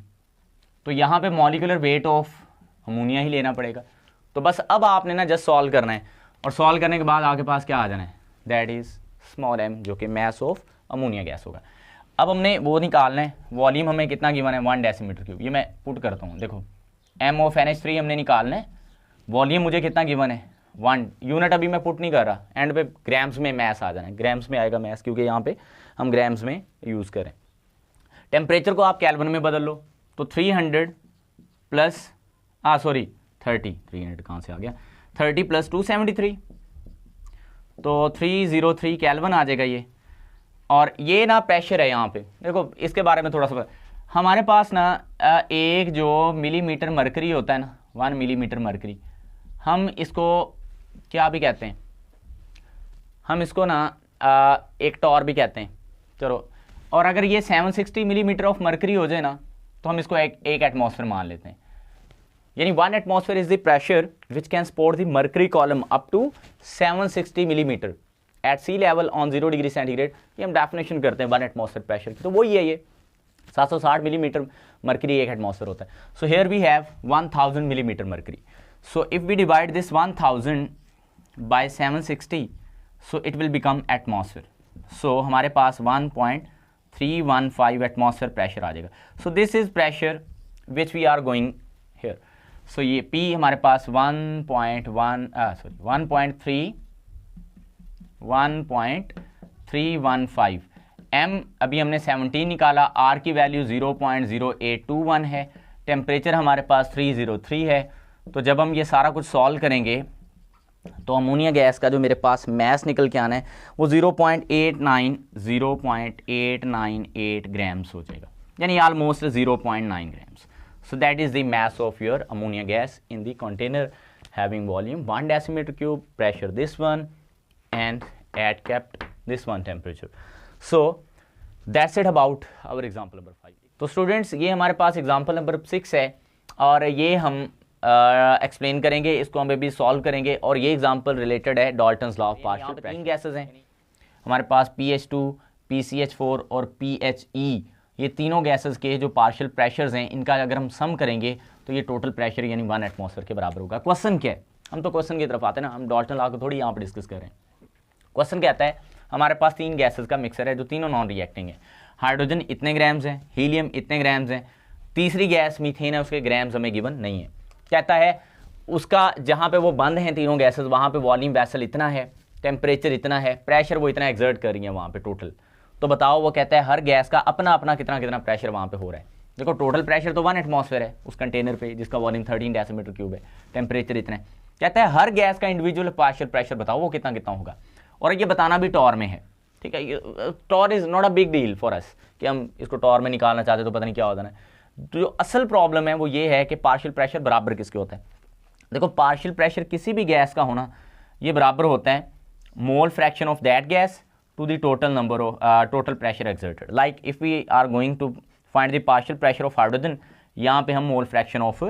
तो यहाँ पे मॉलिक्यूलर वेट ऑफ अमोनिया ही लेना पड़ेगा। तो बस अब आपने ना जस्ट सॉल्व करना है, और सॉल्व करने के बाद आपके पास क्या आ जाना है, दैट इज स्मॉल m, जो कि मैस ऑफ अमोनिया गैस होगा। अब हमने वो निकालना है, वॉल्यूम हमें कितना गिवन है, 1 डेसीमीटर क्यूब। ये मैं पुट करता हूँ, देखो M ऑफ NH3 हमने निकालना है, वॉल्यूम मुझे कितना गिवन है 1, यूनिट अभी मैं पुट नहीं कर रहा, एंड पे ग्राम्स में मैस आ जाना है, ग्राम्स में आएगा मैस, क्योंकि यहाँ पे हम ग्राम्स में यूज़ करें। टेम्परेचर को आप केल्विन में बदल लो, तो 300 प्लस 300 कहाँ से आ गया, 30 प्लस 273, तो 303 केल्विन आ जाएगा ये। और ये ना प्रेशर है यहाँ पे, देखो इसके बारे में थोड़ा सा, हमारे पास ना एक जो मिलीमीटर मरकरी होता है ना, 1 मिलीमीटर मरकरी, हम इसको क्या भी कहते हैं, हम इसको ना एक टॉर भी कहते हैं, चलो। और अगर ये 760 मिलीमीटर ऑफ मरकरी हो जाए ना, तो हम इसको एक एटमॉस्फेयर मान लेते हैं। यानी 1 atmosphere is the pressure which can support the mercury column up to 760 millimetre at sea level on 0 degree centigrade. ये हम डेफिनेशन करते हैं 1 एटमॉस्फेयर प्रेशर की, तो वही है ये 760 मिलीमीटर मरकरी एक एटमॉस्फेयर होता है। So here we have 1000 millimetre mercury. So if we divide this 1000 by 760, so it will become atmosphere. So हमारे पास 1.315 एटमॉस्फेयर प्रेशर आ जाएगा। So this is pressure which we are going here. So ये P हमारे पास 1.315, M अभी हमने 17 निकाला, R की वैल्यू 0.0821 है, टेम्परेचर हमारे पास 303 है। तो जब हम ये सारा कुछ सॉल्व करेंगे, तो अमोनिया गैस का जो मेरे पास मैस निकल के आना है वो 0.898 ग्राम्स हो जाएगा, यानी almost 0.9 grams. So that is the mass of your ammonia gas in the container having volume 1 decimeter cube, pressure this one, and at kept this one temperature. So that's it about our example number 5. तो students ये हमारे पास example number 6 है, और ये हम explain करेंगे, इसको हम अभी सॉल्व करेंगे। और ये एग्जाम्पल रिलेटेड है Dalton's law of partial pressure. 3 gases हैं हमारे पास, PH2, PCH4 और PHE। ये तीनों गैसेस के जो पार्शियल प्रेशर्स हैं, इनका अगर हम सम करेंगे तो ये टोटल प्रेशर यानी 1 एटमॉस्फेयर के बराबर होगा। क्वेश्चन क्या है, हम तो क्वेश्चन की तरफ आते हैं ना, हम डाल्टन लॉ को थोड़ी यहाँ पर डिस्कस कर रहे हैं। क्वेश्चन कहता है हमारे पास 3 गैसेस का मिक्सर है जो तीनों नॉन रिएक्टिंग है। हाइड्रोजन इतने ग्राम्स हैं, हीलियम इतने ग्राम्स हैं, तीसरी गैस मीथेन है, उसके ग्राम्स हमें गिवन नहीं है। कहता है उसका जहाँ पे वो बंद हैं तीनों गैसेस, वहाँ पे वॉल्यूम वैसल इतना है, टेम्परेचर इतना है, प्रेशर वो इतना एक्सर्ट कर रही है वहाँ पे टोटल। तो बताओ, वो कहता है हर गैस का अपना अपना कितना कितना प्रेशर वहाँ पे हो रहा है। देखो टोटल प्रेशर तो 1 एटमॉस्फेयर है उस कंटेनर पे, जिसका वॉल्यूम 13 डेसीमीटर क्यूब है, टेम्परेचर इतना है। कहता है हर गैस का इंडिविजुअल पार्शियल प्रेशर बताओ वो कितना कितना होगा, और ये बताना भी टॉर में है। ठीक है, torr is not a big deal for us कि हम इसको टॉर में निकालना चाहते तो पता नहीं क्या होता है। तो जो असल प्रॉब्लम है वो ये है कि पार्शियल प्रेशर बराबर किसके होता है। देखो पार्शियल प्रेशर किसी भी गैस का होना ये बराबर होता है mole fraction of that gas to the total number of total pressure exerted. Like if we are going to find the partial pressure of hydrogen, यहाँ पे हम मोल फ्रैक्शन ऑफ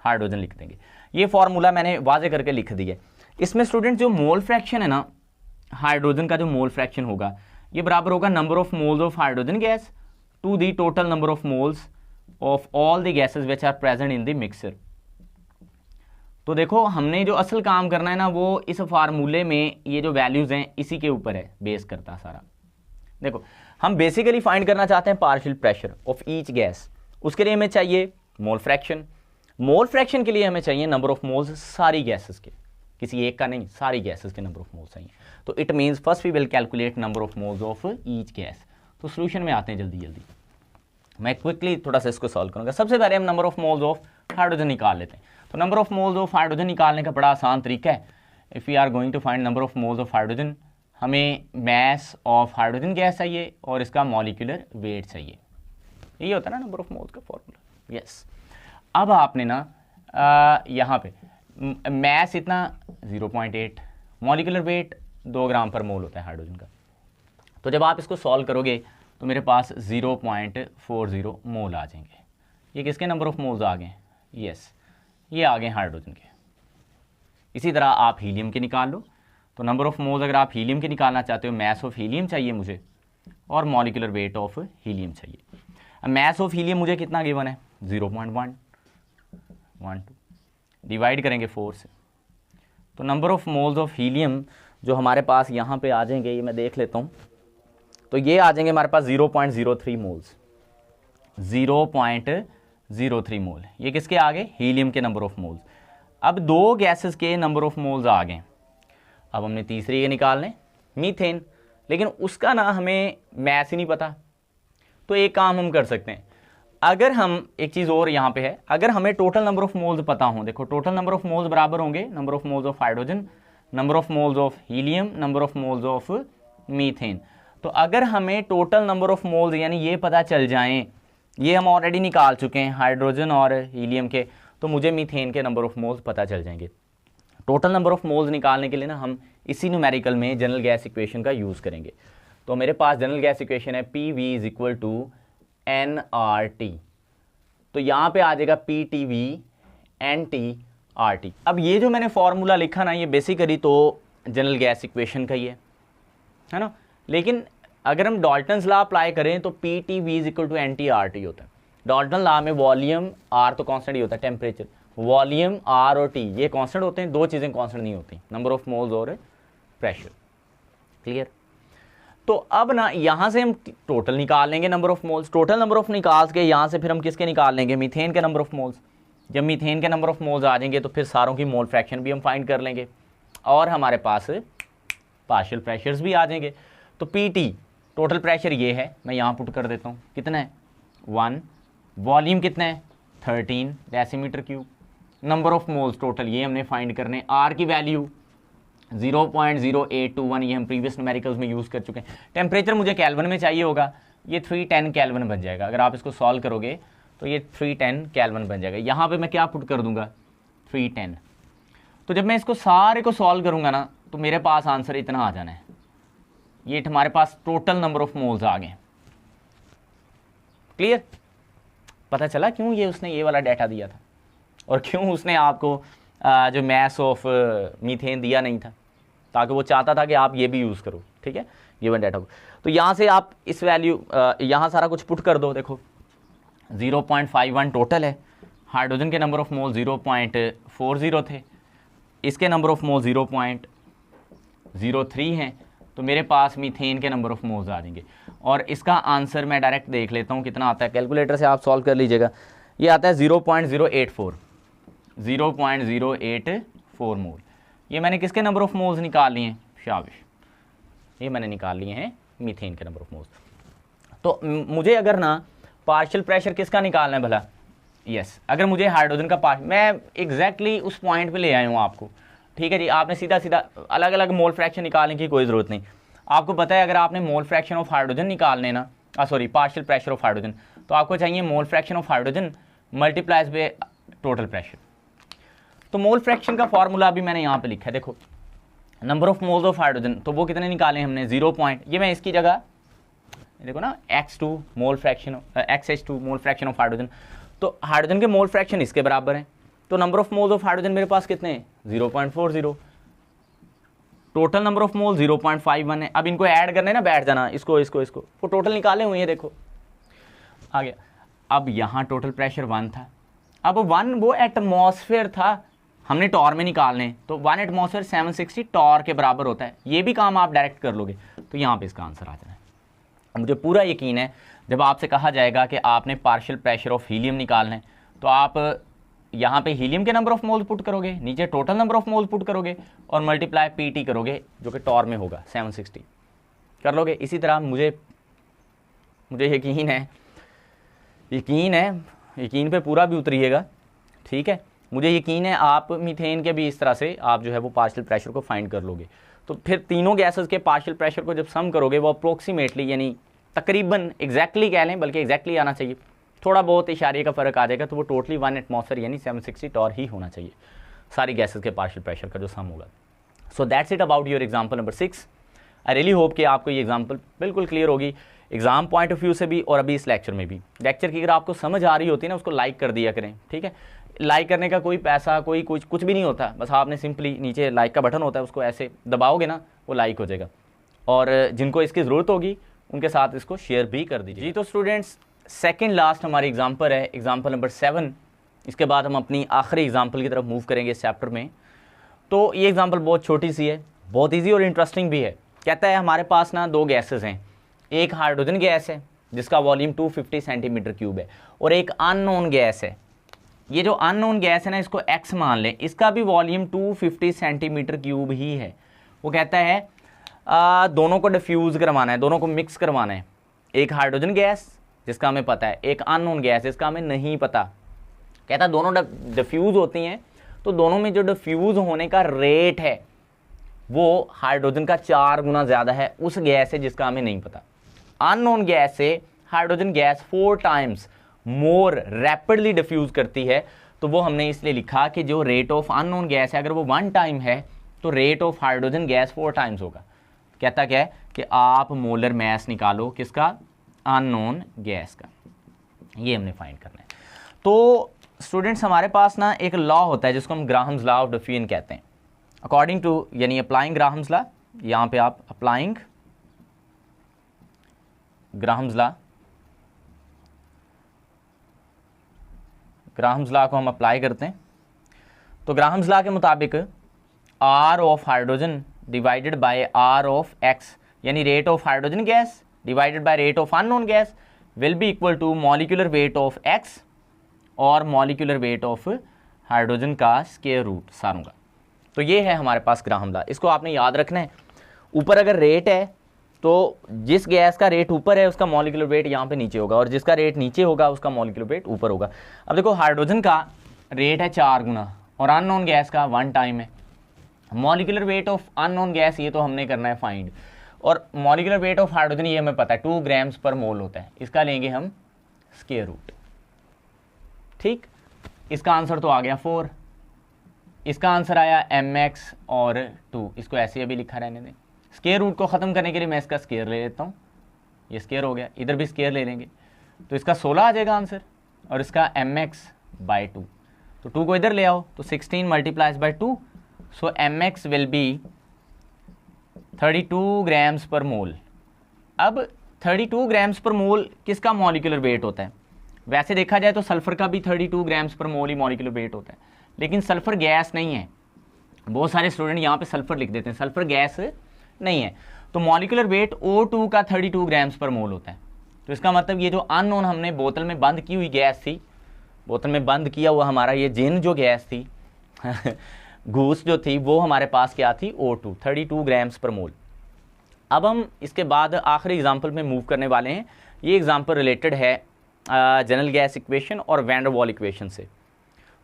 हाइड्रोजन लिख देंगे। ये फॉर्मूला मैंने वाजे करके लिख दिया। इसमें स्टूडेंट जो मोल फ्रैक्शन है ना, हाइड्रोजन का जो मोल फ्रैक्शन होगा ये बराबर होगा number of moles of hydrogen gas to the total number of moles of all the gases which are present in the mixture. तो देखो हमने जो असल काम करना है ना वो इस फार्मूले में ये जो वैल्यूज़ हैं इसी के ऊपर है बेस करता सारा। देखो हम बेसिकली फाइंड करना चाहते हैं partial pressure of each gas. उसके लिए हमें चाहिए मोल फ्रैक्शन। मोल फ्रैक्शन के लिए हमें चाहिए नंबर ऑफ मोल्स सारी गैसेस के, किसी एक का नहीं, सारी गैसेस के नंबर ऑफ मोल्स चाहिए। तो it means first we will calculate number of moles of each gas. तो सोल्यूशन में आते हैं जल्दी जल्दी, मैं क्विकली थोड़ा सा इसको सॉल्व करूंगा। सबसे पहले हम number of moles of hydrogen निकाल लेते हैं। तो number of moles of hydrogen निकालने का बड़ा आसान तरीका है। If you are going to find number of moles of hydrogen, हमें मास ऑफ हाइड्रोजन गैस चाहिए और इसका मॉलिक्यूलर वेट चाहिए। यही होता है ना नंबर ऑफ मोल्स का फॉर्मूला। यस, अब आपने ना यहाँ पे मास इतना 0.8, मॉलिक्यूलर वेट 2 ग्राम पर मोल होता है हाइड्रोजन का। तो जब आप इसको सॉल्व करोगे तो मेरे पास 0.40 मोल आ जाएंगे। ये किसके नंबर ऑफ मोल्स आ गए? यस, ये आ गए हाइड्रोजन के। इसी तरह आप हीलियम के निकाल लो। तो नंबर ऑफ मोल्स अगर आप हीलियम के निकालना चाहते हो, मास ऑफ हीलियम चाहिए मुझे और मॉलिक्यूलर वेट ऑफ हीलियम चाहिए। अब मास ऑफ हीलियम मुझे कितना गिवन है? 0.112, डिवाइड करेंगे 4 से। तो number of moles of helium जो हमारे पास यहाँ पे आ जाएंगे, ये मैं देख लेता हूँ, तो ये आ जाएंगे हमारे पास 0.03 मोल्स। 0.03 मोल, ये किसके आ गए? हीलियम के नंबर ऑफ मोल्स। अब 2 गैसेस के नंबर ऑफ मोल्स आ गए। अब हमने तीसरी ये निकालने, मीथेन, लेकिन उसका ना हमें मैथ ही नहीं पता। तो एक काम हम कर सकते हैं, अगर हम एक चीज़ और यहाँ पे है, अगर हमें टोटल नंबर ऑफ मोल्स पता हो, देखो टोटल नंबर ऑफ मोल्स बराबर होंगे number of moles of hydrogen, number of moles of helium, number of moles of methane. तो अगर हमें टोटल नंबर ऑफ मोल्स यानी ये पता चल जाएं, ये हम ऑलरेडी निकाल चुके हैं हाइड्रोजन और हीलियम के, तो मुझे मीथेन के नंबर ऑफ मोल्स पता चल जाएंगे। टोटल नंबर ऑफ मोल्स निकालने के लिए ना हम इसी न्यूमेरिकल में जनरल गैस इक्वेशन का यूज़ करेंगे। तो मेरे पास जनरल गैस इक्वेशन है PV = nRT। तो यहाँ पे आ जाएगा PTV NTRT। अब ये जो मैंने फॉर्मूला लिखा ना, ये बेसिकली तो जनरल गैस इक्वेशन का ही है ना। लेकिन अगर हम डाल्टन्स लॉ अप्लाई करें तो PTV = NTRT होता है। डाल्टन लॉ में वॉल्यूम R तो कांस्टेंट ही होता है, टेम्परेचर, वॉल्यूम R और T ये कांस्टेंट होते हैं, 2 चीज़ें कांस्टेंट नहीं होती, नंबर ऑफ मोल्स और प्रेशर। क्लियर? तो अब ना यहाँ से हम टोटल निकाल लेंगे number of moles. Total number of निकाल के यहाँ से फिर हम किसके निकाल लेंगे? मीथेन के नंबर ऑफ मोल्स। जब मीथेन के नंबर ऑफ मोल्स आ जाएंगे तो फिर सारों की मोल फ्रैक्शन भी हम फाइंड कर लेंगे और हमारे पास पार्शियल प्रेशर्स भी आ जाएंगे। तो PT टोटल प्रेशर ये है, मैं यहाँ पुट कर देता हूँ, कितना है? 1। वॉल्यूम कितना है? 13 decimetre cube. Number of moles total ये हमने फाइंड करने। R की वैल्यू 0.0821, ये हम प्रीवियस न्यूमेरिकल्स में यूज़ कर चुके हैं। टेम्परेचर मुझे केल्विन में चाहिए होगा, ये 310 केल्विन बन जाएगा। अगर आप इसको सॉल्व करोगे तो ये 310 केल्विन बन जाएगा। यहाँ पे मैं क्या पुट कर दूंगा? 310। तो जब मैं इसको सारे को सॉल्व करूँगा ना तो मेरे पास आंसर इतना आ जाना है। ये हमारे पास टोटल नंबर ऑफ मोल्स आ गए। क्लियर? पता चला क्यों ये उसने ये वाला डाटा दिया था और क्यों उसने आपको जो मास ऑफ मीथेन दिया नहीं था, ताकि वो चाहता था कि आप ये भी यूज़ करो। ठीक है, गिवन डाटा को। तो यहाँ से आप इस वैल्यू यहाँ सारा कुछ पुट कर दो। देखो 0.51 टोटल है, हाइड्रोजन के नंबर ऑफ मोल 0.40 थे, इसके नंबर ऑफ मोल 0.03 हैं, तो मेरे पास मीथेन के नंबर ऑफ मोल्स आ जाएंगे। और इसका आंसर मैं डायरेक्ट देख लेता हूँ कितना आता है, कैलकुलेटर से आप सॉल्व कर लीजिएगा। ये आता है 0.084 मोल। ये मैंने किसके नंबर ऑफ मोल्स निकाल लिए हैं? शाबाश, ये मैंने निकाल लिए हैं मीथेन के नंबर ऑफ मोल्स। तो मुझे अगर ना पार्शियल प्रेशर किसका निकालना है भला? यस, अगर मुझे हाइड्रोजन का मैं एग्जैक्टली उस पॉइंट पे ले आया हूँ आपको। ठीक है जी, आपने सीधा सीधा अलग अलग मोल फ्रैक्शन निकालने की कोई ज़रूरत नहीं। आपको पता है अगर आपने मोल फ्रैक्शन ऑफ हाइड्रोजन निकालने ना, पार्शियल प्रेशर ऑफ हाइड्रोजन, तो आपको चाहिए mole fraction of hydrogen multiplies by total pressure. तो मोल फ्रैक्शन का फॉर्मूला भी मैंने यहाँ पे लिखा है। देखो number of moles of hydrogen, तो वो कितने निकाले हमने? 0. ये मैं इसकी जगह देखो ना x2 mole fraction, XH2 mole fraction of hydrogen. तो हाइड्रोजन के मोल फ्रैक्शन इसके बराबर है, तो number of moles of hydrogen मेरे पास कितने हैं? 0.40। टोटल नंबर ऑफ मोल 0.51 है। अब इनको ऐड करने ना बैठ जाना, इसको इसको इसको, वो टोटल निकाले हुए हैं। देखो आ गया। अब यहाँ टोटल प्रेशर 1 था। अब 1 वो एटमॉस्फेयर था, हमने टॉर में निकालने, तो 1 एटमॉस्फेयर 760 टॉर के बराबर होता है। ये भी काम आप डायरेक्ट कर लोगे, तो यहाँ पे इसका आंसर आ जाना है। मुझे पूरा यकीन है जब आपसे कहा जाएगा कि आपने पार्शियल प्रेशर ऑफ हीलियम निकालना है, तो आप यहाँ पे हीलियम के नंबर ऑफ मोल्स पुट करोगे, नीचे total number of moles put करोगे और मल्टीप्लाई पीटी करोगे, जो कि टॉर में होगा 760 कर लोगे। इसी तरह मुझे यकीन पे पूरा भी उतरिएगा, ठीक है। मुझे यकीन है आप मीथेन के भी इस तरह से आप जो है वो पार्शियल प्रेशर को फाइंड कर लोगे। तो फिर तीनों गैसेस के पार्शियल प्रेशर को जब सम करोगे वो अप्रोक्सीमेटली यानी तकरीबन एग्जैक्टली कह लें, बल्कि एग्जैक्टली आना चाहिए, थोड़ा बहुत इशारे का फ़र्क आ जाएगा, तो वो टोटली 1 एटमॉस्फेयर यानी 760 टॉर ही होना चाहिए सारी गैसेस के पार्शियल प्रेशर का जो सम होगा। सो that's it about your example number 6। I really hope कि आपको ये एग्जाम्पल बिल्कुल क्लियर होगी एग्जाम पॉइंट ऑफ व्यू से भी और अभी इस लेक्चर में भी। लेक्चर की अगर आपको समझ आ रही होती है ना, उसको लाइक कर दिया करें, ठीक है। लाइक करने का कोई पैसा कोई कुछ भी नहीं होता, बस आपने सिंपली नीचे लाइक का बटन होता है, उसको ऐसे दबाओगे ना वो लाइक हो जाएगा, और जिनको इसकी ज़रूरत होगी उनके साथ इसको शेयर भी कर दीजिए। जी तो स्टूडेंट्स, सेकंड लास्ट हमारी एग्जाम्पल है, एग्जाम्पल नंबर 7। इसके बाद हम अपनी आखिरी एग्जाम्पल की तरफ मूव करेंगे इस चैप्टर में। तो ये एग्जाम्पल बहुत छोटी सी है, बहुत ईजी और इंटरेस्टिंग भी है। कहता है हमारे पास ना 2 गैसेस हैं, एक हाइड्रोजन गैस है जिसका वॉल्यूम 250 सेंटीमीटर क्यूब है, और एक अननोन गैस है। ये जो अननोन गैस है ना, इसको x मान लें, इसका भी वॉल्यूम 250 सेंटीमीटर क्यूब ही है। वो कहता है दोनों को डिफ्यूज़ करवाना है, दोनों को मिक्स करवाना है। एक हाइड्रोजन गैस जिसका हमें पता है, एक अननोन गैस जिसका हमें नहीं पता। कहता है दोनों डिफ्यूज़ होती हैं, तो दोनों में जो डिफ्यूज़ होने का रेट है वो हाइड्रोजन का 4 गुना ज़्यादा है उस गैस से जिसका हमें नहीं पता। अननोन गैस से hydrogen gas 4 times more rapidly diffuse करती है, तो वो हमने इसलिए लिखा कि जो रेट ऑफ अननोन गैस है अगर वो 1 टाइम है तो rate of hydrogen gas 4 times होगा। कहता क्या है कि आप मोलर मैस निकालो किसका, अननोन गैस का, ये हमने फाइंड करना है। तो स्टूडेंट्स हमारे पास ना एक लॉ होता है जिसको हम ग्राहम्स लॉ ऑफ डिफ्यूजन कहते हैं। अकॉर्डिंग टू यानी अप्लाइंग ग्राहम्स लॉ, यहाँ पे आप अप्लाइंग ग्राहम्स लॉ को हम अप्लाई करते हैं। तो ग्राहम्स लॉ के मुताबिक R of hydrogen divided by R of X यानी rate of hydrogen gas divided by rate of unknown gas will be equal to molecular weight of X और molecular weight of hydrogen का square root सारों का। तो ये है हमारे पास Graham law, इसको आपने याद रखना है। ऊपर अगर रेट है तो जिस गैस का रेट ऊपर है उसका मॉलिक्यूलर वेट यहाँ पे नीचे होगा, और जिसका रेट नीचे होगा उसका मॉलिक्यूलर वेट ऊपर होगा। अब देखो हाइड्रोजन का रेट है 4 गुना और अननोन गैस का 1 टाइम है। Molecular weight of unknown gas ये तो हमने करना है फाइंड, और मॉलिक्यूलर वेट ऑफ हाइड्रोजन ये हमें पता है 2 ग्राम्स पर मोल होता है, इसका लेंगे हम स्क्वायर रूट। ठीक, इसका आंसर तो आ गया 4, इसका आंसर आया mx और 2, इसको ऐसे अभी लिखा रहने दें। स्क्वायर रूट को ख़त्म करने के लिए मैं इसका स्क्वायर ले लेता हूँ, ये स्क्वायर हो गया, इधर भी स्क्वायर ले लेंगे तो इसका 16 आ जाएगा आंसर, और इसका mx/2, तो 2 को इधर ले आओ तो 16 multiplies by 2, so mx will be 32 grams per मोल। अब 32 ग्राम्स पर मोल किसका मॉलिक्यूलर वेट होता है? वैसे देखा जाए तो सल्फर का भी 32 ग्राम्स पर मोल ही मॉलिक्यूलर वेट होता है, लेकिन सल्फर गैस नहीं है। बहुत सारे स्टूडेंट यहाँ पे सल्फर लिख देते हैं, सल्फर गैस नहीं है। तो मॉलिक्यूलर वेट O2 का 32 ग्राम्स पर मोल होता है। तो इसका मतलब ये जो अननोन हमने बोतल में बंद की हुई गैस थी, बोतल में बंद किया हुआ हमारा ये जिन जो गैस थी घूस जो थी, वो हमारे पास क्या थी? O2, 32 ग्राम्स पर मोल। अब हम इसके बाद आखिरी एग्जाम्पल में मूव करने वाले हैं। ये एग्जाम्पल रिलेटेड है जनरल गैस इक्वेशन और वैन डर वाल इक्वेशन से।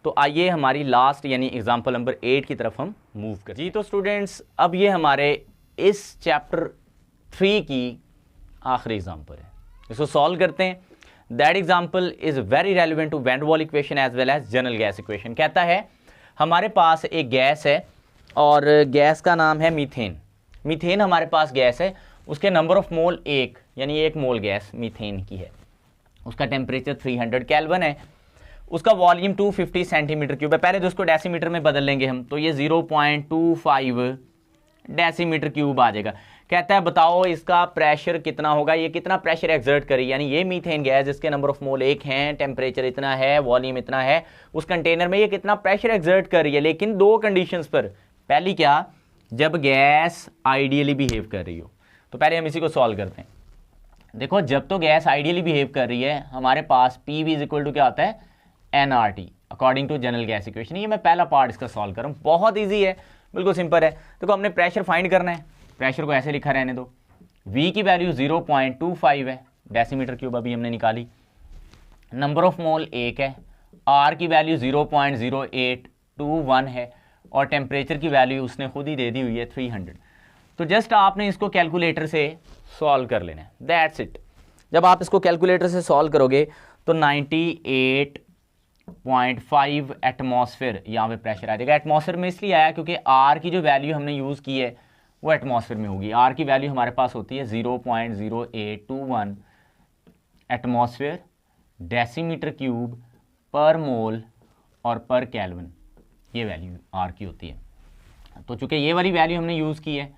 तो आइए हमारी लास्ट यानी एग्जाम्पल नंबर 8 की तरफ हम मूव करें। जी तो स्टूडेंट्स, अब ये हमारे इस चैप्टर 3 की आखिरी एग्जाम्पल है, इसको सॉल्व करते हैं। That example is very relevant to van der Waals equation as well as general gas equation. कहता है हमारे पास एक गैस है और गैस का नाम है मीथेन। मीथेन हमारे पास गैस है, उसके नंबर ऑफ मोल 1 यानी 1 मोल गैस मीथेन की है, उसका टेम्परेचर 300 केल्विन है, उसका वॉल्यूम 250 सेंटीमीटर क्यूब है। पहले तो उसको डेसीमीटर में बदल लेंगे हम, तो ये 0.25 डेसीमीटर क्यूब आ जाएगा। कहता है बताओ इसका प्रेशर कितना होगा, ये कितना प्रेशर एक्सर्ट करी, यानी ये मीथेन गैस जिसके नंबर ऑफ मोल 1 हैं, टेम्परेचर इतना है, वॉल्यूम इतना है, उस कंटेनर में ये कितना प्रेशर एक्सर्ट कर रही है, लेकिन दो कंडीशंस पर। पहली क्या, जब गैस आइडियली बिहेव कर रही हो। तो पहले हम इसी को सॉल्व करते हैं। देखो जब तो गैस आइडियली बिहेव कर रही है हमारे पास पी वी इक्वल टू क्या आता है, NRT according to general gas equation. ये मैं पहला पार्ट इसका सॉल्व कर रहा हूँ, बहुत ईजी है, बिल्कुल सिंपल है। देखो हमने प्रेशर फाइंड करना है, प्रेशर को ऐसे लिखा रहने दो। V की वैल्यू 0.25 है डेसीमीटर क्यूब, अभी हमने निकाली। नंबर ऑफ मोल 1 है, R की वैल्यू 0.0821 है, और टेम्परेचर की वैल्यू उसने खुद ही दे दी हुई है 300। तो जस्ट आपने इसको कैलकुलेटर से सॉल्व कर लेना है, दैट्स इट। जब आप इसको कैलकुलेटर से सॉल्व करोगे तो 98.5 एटमॉस्फेयर यहाँ पे प्रेशर आ जाएगा। एटमॉस्फेयर में इसलिए आया क्योंकि R की जो वैल्यू हमने यूज़ की है वो एटमॉस्फेयर में होगी। R की वैल्यू हमारे पास होती है 0.0821 एटमॉस्फेयर डेसीमीटर क्यूब पर मोल और पर केल्विन, ये वैल्यू R की होती है। तो चूंकि ये वाली वैल्यू हमने यूज़ की है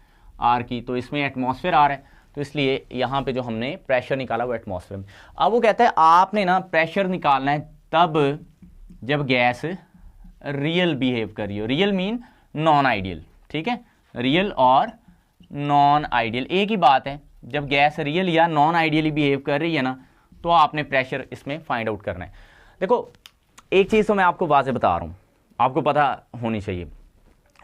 R की, तो इसमें एटमॉस्फेयर आ रहा है, तो इसलिए यहाँ पे जो हमने प्रेशर निकाला वो एटमॉस्फेयर में। अब वो कहता है आपने ना प्रेशर निकालना है तब जब गैस रियल बिहेव कर रही हो। रियल मीन नॉन आइडियल, ठीक है, रियल और नॉन आइडियल एक ही बात है। जब गैस रियल या नॉन आइडियली बिहेव कर रही है ना, तो आपने प्रेशर इसमें फाइंड आउट करना है। देखो एक चीज़ तो मैं आपको वाज़े बता रहा हूँ, आपको पता होनी चाहिए।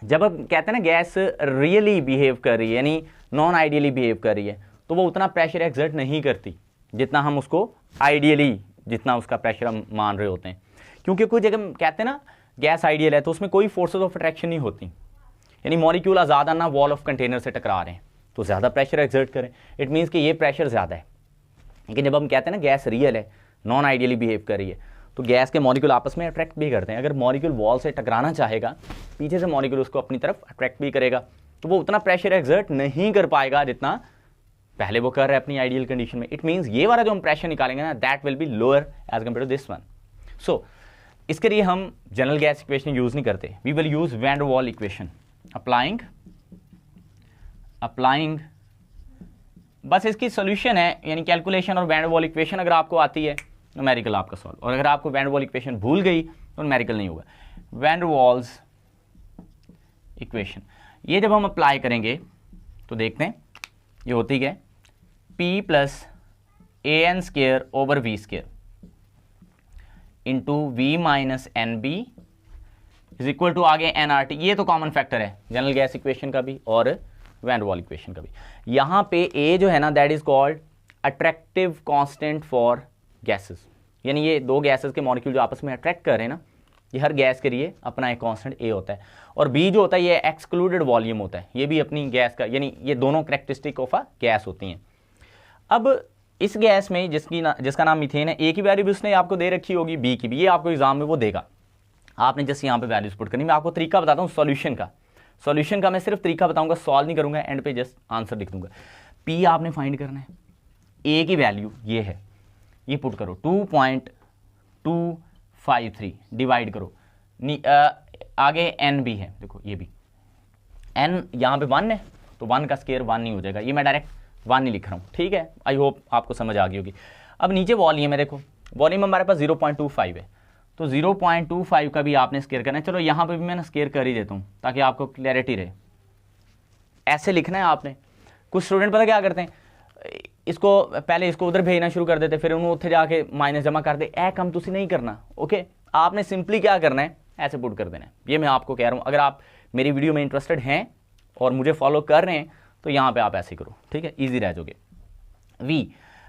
जब अब कहते हैं ना गैस रियली बिहेव कर रही है यानी नॉन आइडियली बिहेव कर रही है, तो वो उतना प्रेशर एक्सर्ट नहीं करती जितना हम उसको आइडियली, जितना उसका प्रेशर हम मान रहे होते हैं। क्योंकि कुछ जगह कहते हैं ना गैस आइडियल है तो उसमें कोई फोर्सेस ऑफ अट्रैक्शन नहीं होती, यानी मॉलिक्यूल आज़ाद आना वॉल ऑफ कंटेनर से टकरा रहे हैं तो ज़्यादा प्रेशर एक्सर्ट करें, इट मीन्स कि ये प्रेशर ज़्यादा है। लेकिन जब हम कहते हैं ना गैस रियल है, नॉन आइडियली बिहेव कर रही है, तो गैस के मॉलिक्यूल आपस में अट्रैक्ट भी करते हैं। अगर मॉलिक्यूल वॉल से टकराना चाहेगा, पीछे से मॉलिक्यूल उसको अपनी तरफ अट्रैक्ट भी करेगा, तो वो उतना प्रेशर एक्सर्ट नहीं कर पाएगा जितना पहले वो कर रहा है अपनी आइडियल कंडीशन में। इट मीन्स ये वाला जो हम प्रेशर निकालेंगे ना, that will be lower as compare to this one. So इसके लिए हम जनरल गैस इक्वेशन यूज नहीं करते, we will use when der Waals equation applying बस इसकी सोल्यूशन है, यानी कैलकुलेशन और वैन डर वाल इक्वेशन अगर आपको आती है न्यूमेरिकल आपका सॉल्व, और अगर आपको वैन डर वाल इक्वेशन भूल गई तो न्यूमेरिकल नहीं होगा। वैन डर वाल्स इक्वेशन ये जब हम अप्लाई करेंगे तो देखते हैं ये होती है P plus AN square over V square into V minus NB is equal to आगे NRT। ये तो कॉमन फैक्टर है जनरल गैस इक्वेशन का भी और वैन डर वाल इक्वेशन का भी। यहाँ पे A जो है ना that is called attractive constant for gases, यानी ये दो गैसेस के मॉलिक्यूल जो आपस में अट्रैक्ट कर रहे हैं ना, ये हर गैस के लिए अपना एक कांस्टेंट A होता है। और B जो होता है ये एक्सक्लूडेड वॉल्यूम होता है, ये भी अपनी गैस का, यानी ये दोनों कैरेक्टरिस्टिक ऑफ अ गैस होती हैं। अब इस गैस में जिसका नाम मीथेन है, A की वैल्यू भी उसने आपको दे रखी होगी, B की भी, ये आपको एग्जाम में वो देगा, आपने जस्ट यहाँ पे वैल्यूज पुट करनी। मैं आपको तरीका बताता हूँ सॉल्यूशन का मैं सिर्फ तरीका बताऊंगा, सॉल्व नहीं करूंगा, एंड पे जस्ट आंसर लिख दूंगा। P आपने फाइंड करना है, A की वैल्यू ये है, ये पुट करो 2.253 डिवाइड करो, आगे n भी है, देखो ये भी n यहाँ पे 1 है तो 1 का स्केयर 1 नहीं हो जाएगा, ये मैं डायरेक्ट 1 नहीं लिख रहा हूँ, ठीक है। आई होप आपको समझ आ गई होगी। अब नीचे वॉल्यूम है, देखो वॉल्यूम हमारे पास 0.25 है, तो 0.25 का भी आपने स्केयर करना है। चलो यहाँ पे भी मैं ना स्केयर कर ही देता हूँ ताकि आपको क्लैरिटी रहे। ऐसे लिखना है आपने। कुछ स्टूडेंट पता क्या करते हैं, इसको पहले इसको उधर भेजना शुरू कर देते, फिर उन्होंने उत्थे जाके माइनस जमा कर दे। कम तुसी नहीं करना, ओके। आपने सिंपली क्या करना है, ऐसे पुट कर देना है। ये मैं आपको कह रहा हूँ, अगर आप मेरी वीडियो में इंटरेस्टेड हैं और मुझे फॉलो कर रहे हैं तो यहाँ पे आप ऐसे करो, ठीक है, इजी रह जाओगे। V,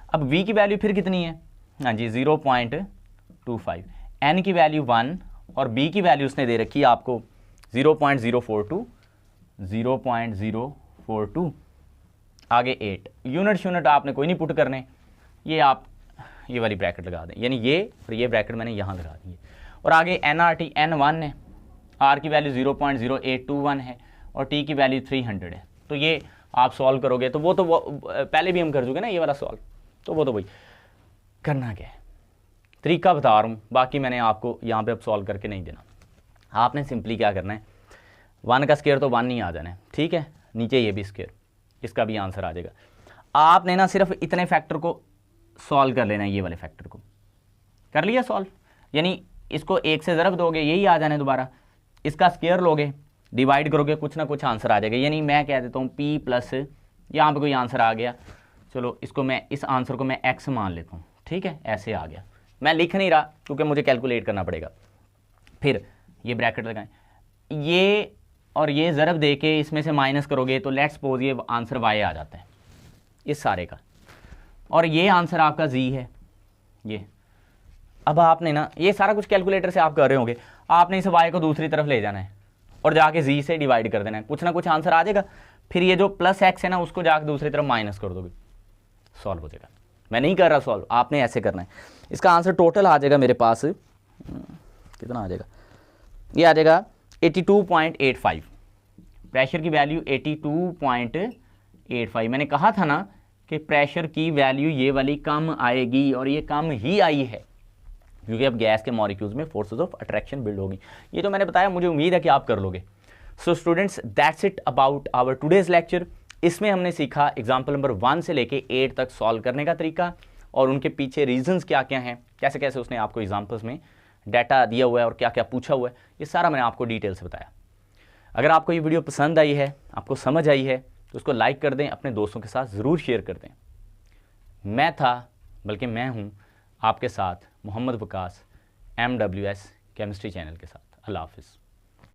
अब V की वैल्यू फिर कितनी है, हाँ जी 0.25, N की वैल्यू 1 और B की वैल्यू उसने दे रखी है आपको 0.042, आगे 8। यूनिट आपने कोई नहीं पुट करने, ये आप ये वाली ब्रैकेट लगा दें, यानी ये और ये ब्रैकेट मैंने यहाँ लगा दी है। और आगे NRT N1 है, R की वैल्यू 0.0821 है और T की वैल्यू 300 है। तो ये आप सॉल्व करोगे तो वो पहले भी हम कर चुके ना ये वाला सॉल्व, तो वो तो वही करना क्या है, तरीका बता रहा हूँ, बाकी मैंने आपको यहाँ पे अब सॉल्व करके नहीं देना। आपने सिंपली क्या करना है, 1 का स्केयर तो 1 नहीं आ जाना है, ठीक है, नीचे ये भी स्केयर, इसका भी आंसर आ जाएगा। आपने ना सिर्फ इतने फैक्टर को सॉल्व कर लेना है, ये वाले फैक्टर को कर लिया सॉल्व, यानी इसको 1 से ज़रब दोगे यही आ जाने दोबारा, इसका स्क्वायर लोगे डिवाइड करोगे कुछ ना कुछ आंसर आ जाएगा। यानी मैं कह देता हूँ p प्लस, यहाँ पे कोई आंसर आ गया, चलो इसको मैं इस आंसर को मैं x मान लेता हूँ, ठीक है, ऐसे आ गया। मैं लिख नहीं रहा क्योंकि मुझे कैलकुलेट करना पड़ेगा। फिर ये ब्रैकेट लगाएं, ये और ये ज़रब दे के इसमें से माइनस करोगे तो लेट्स सपोज ये आंसर y आ जाता है इस सारे का, और ये आंसर आपका z है ये। अब आपने ना ये सारा कुछ कैलकुलेटर से आप कर रहे होंगे, आपने इस y को दूसरी तरफ ले जाना है और जाके z से डिवाइड कर देना है, कुछ ना कुछ आंसर आ जाएगा। फिर ये जो प्लस x है ना उसको जाके दूसरी तरफ माइनस कर दोगे, सॉल्व हो जाएगा। मैं नहीं कर रहा सॉल्व, आपने ऐसे करना है। इसका आंसर टोटल आ जाएगा मेरे पास, कितना आ जाएगा, ये आ जाएगा 82.85। प्रेशर की वैल्यू 82.85। मैंने कहा था ना कि प्रेशर की वैल्यू ये वाली कम आएगी, और ये कम ही आई है क्योंकि अब गैस के मॉलिक्यूल्स में फोर्सेस ऑफ अट्रैक्शन बिल्ड होगी। ये तो मैंने बताया, मुझे उम्मीद है कि आप कर लोगे। So students, that's it about our today's lecture. इसमें हमने सीखा एग्जाम्पल नंबर 1 से लेके 8 तक सॉल्व करने का तरीका, और उनके पीछे रीजंस क्या क्या हैं, कैसे कैसे उसने आपको एग्जाम्पल्स में डाटा दिया हुआ है और क्या क्या पूछा हुआ है, ये सारा मैंने आपको डिटेल से बताया। अगर आपको ये वीडियो पसंद आई है, आपको समझ आई है, तो उसको लाइक कर दें, अपने दोस्तों के साथ ज़रूर शेयर कर दें। मैं हूँ आपके साथ Mohammad Waqas, MWS chemistry channel के साथ। अल्लाह हाफिज़।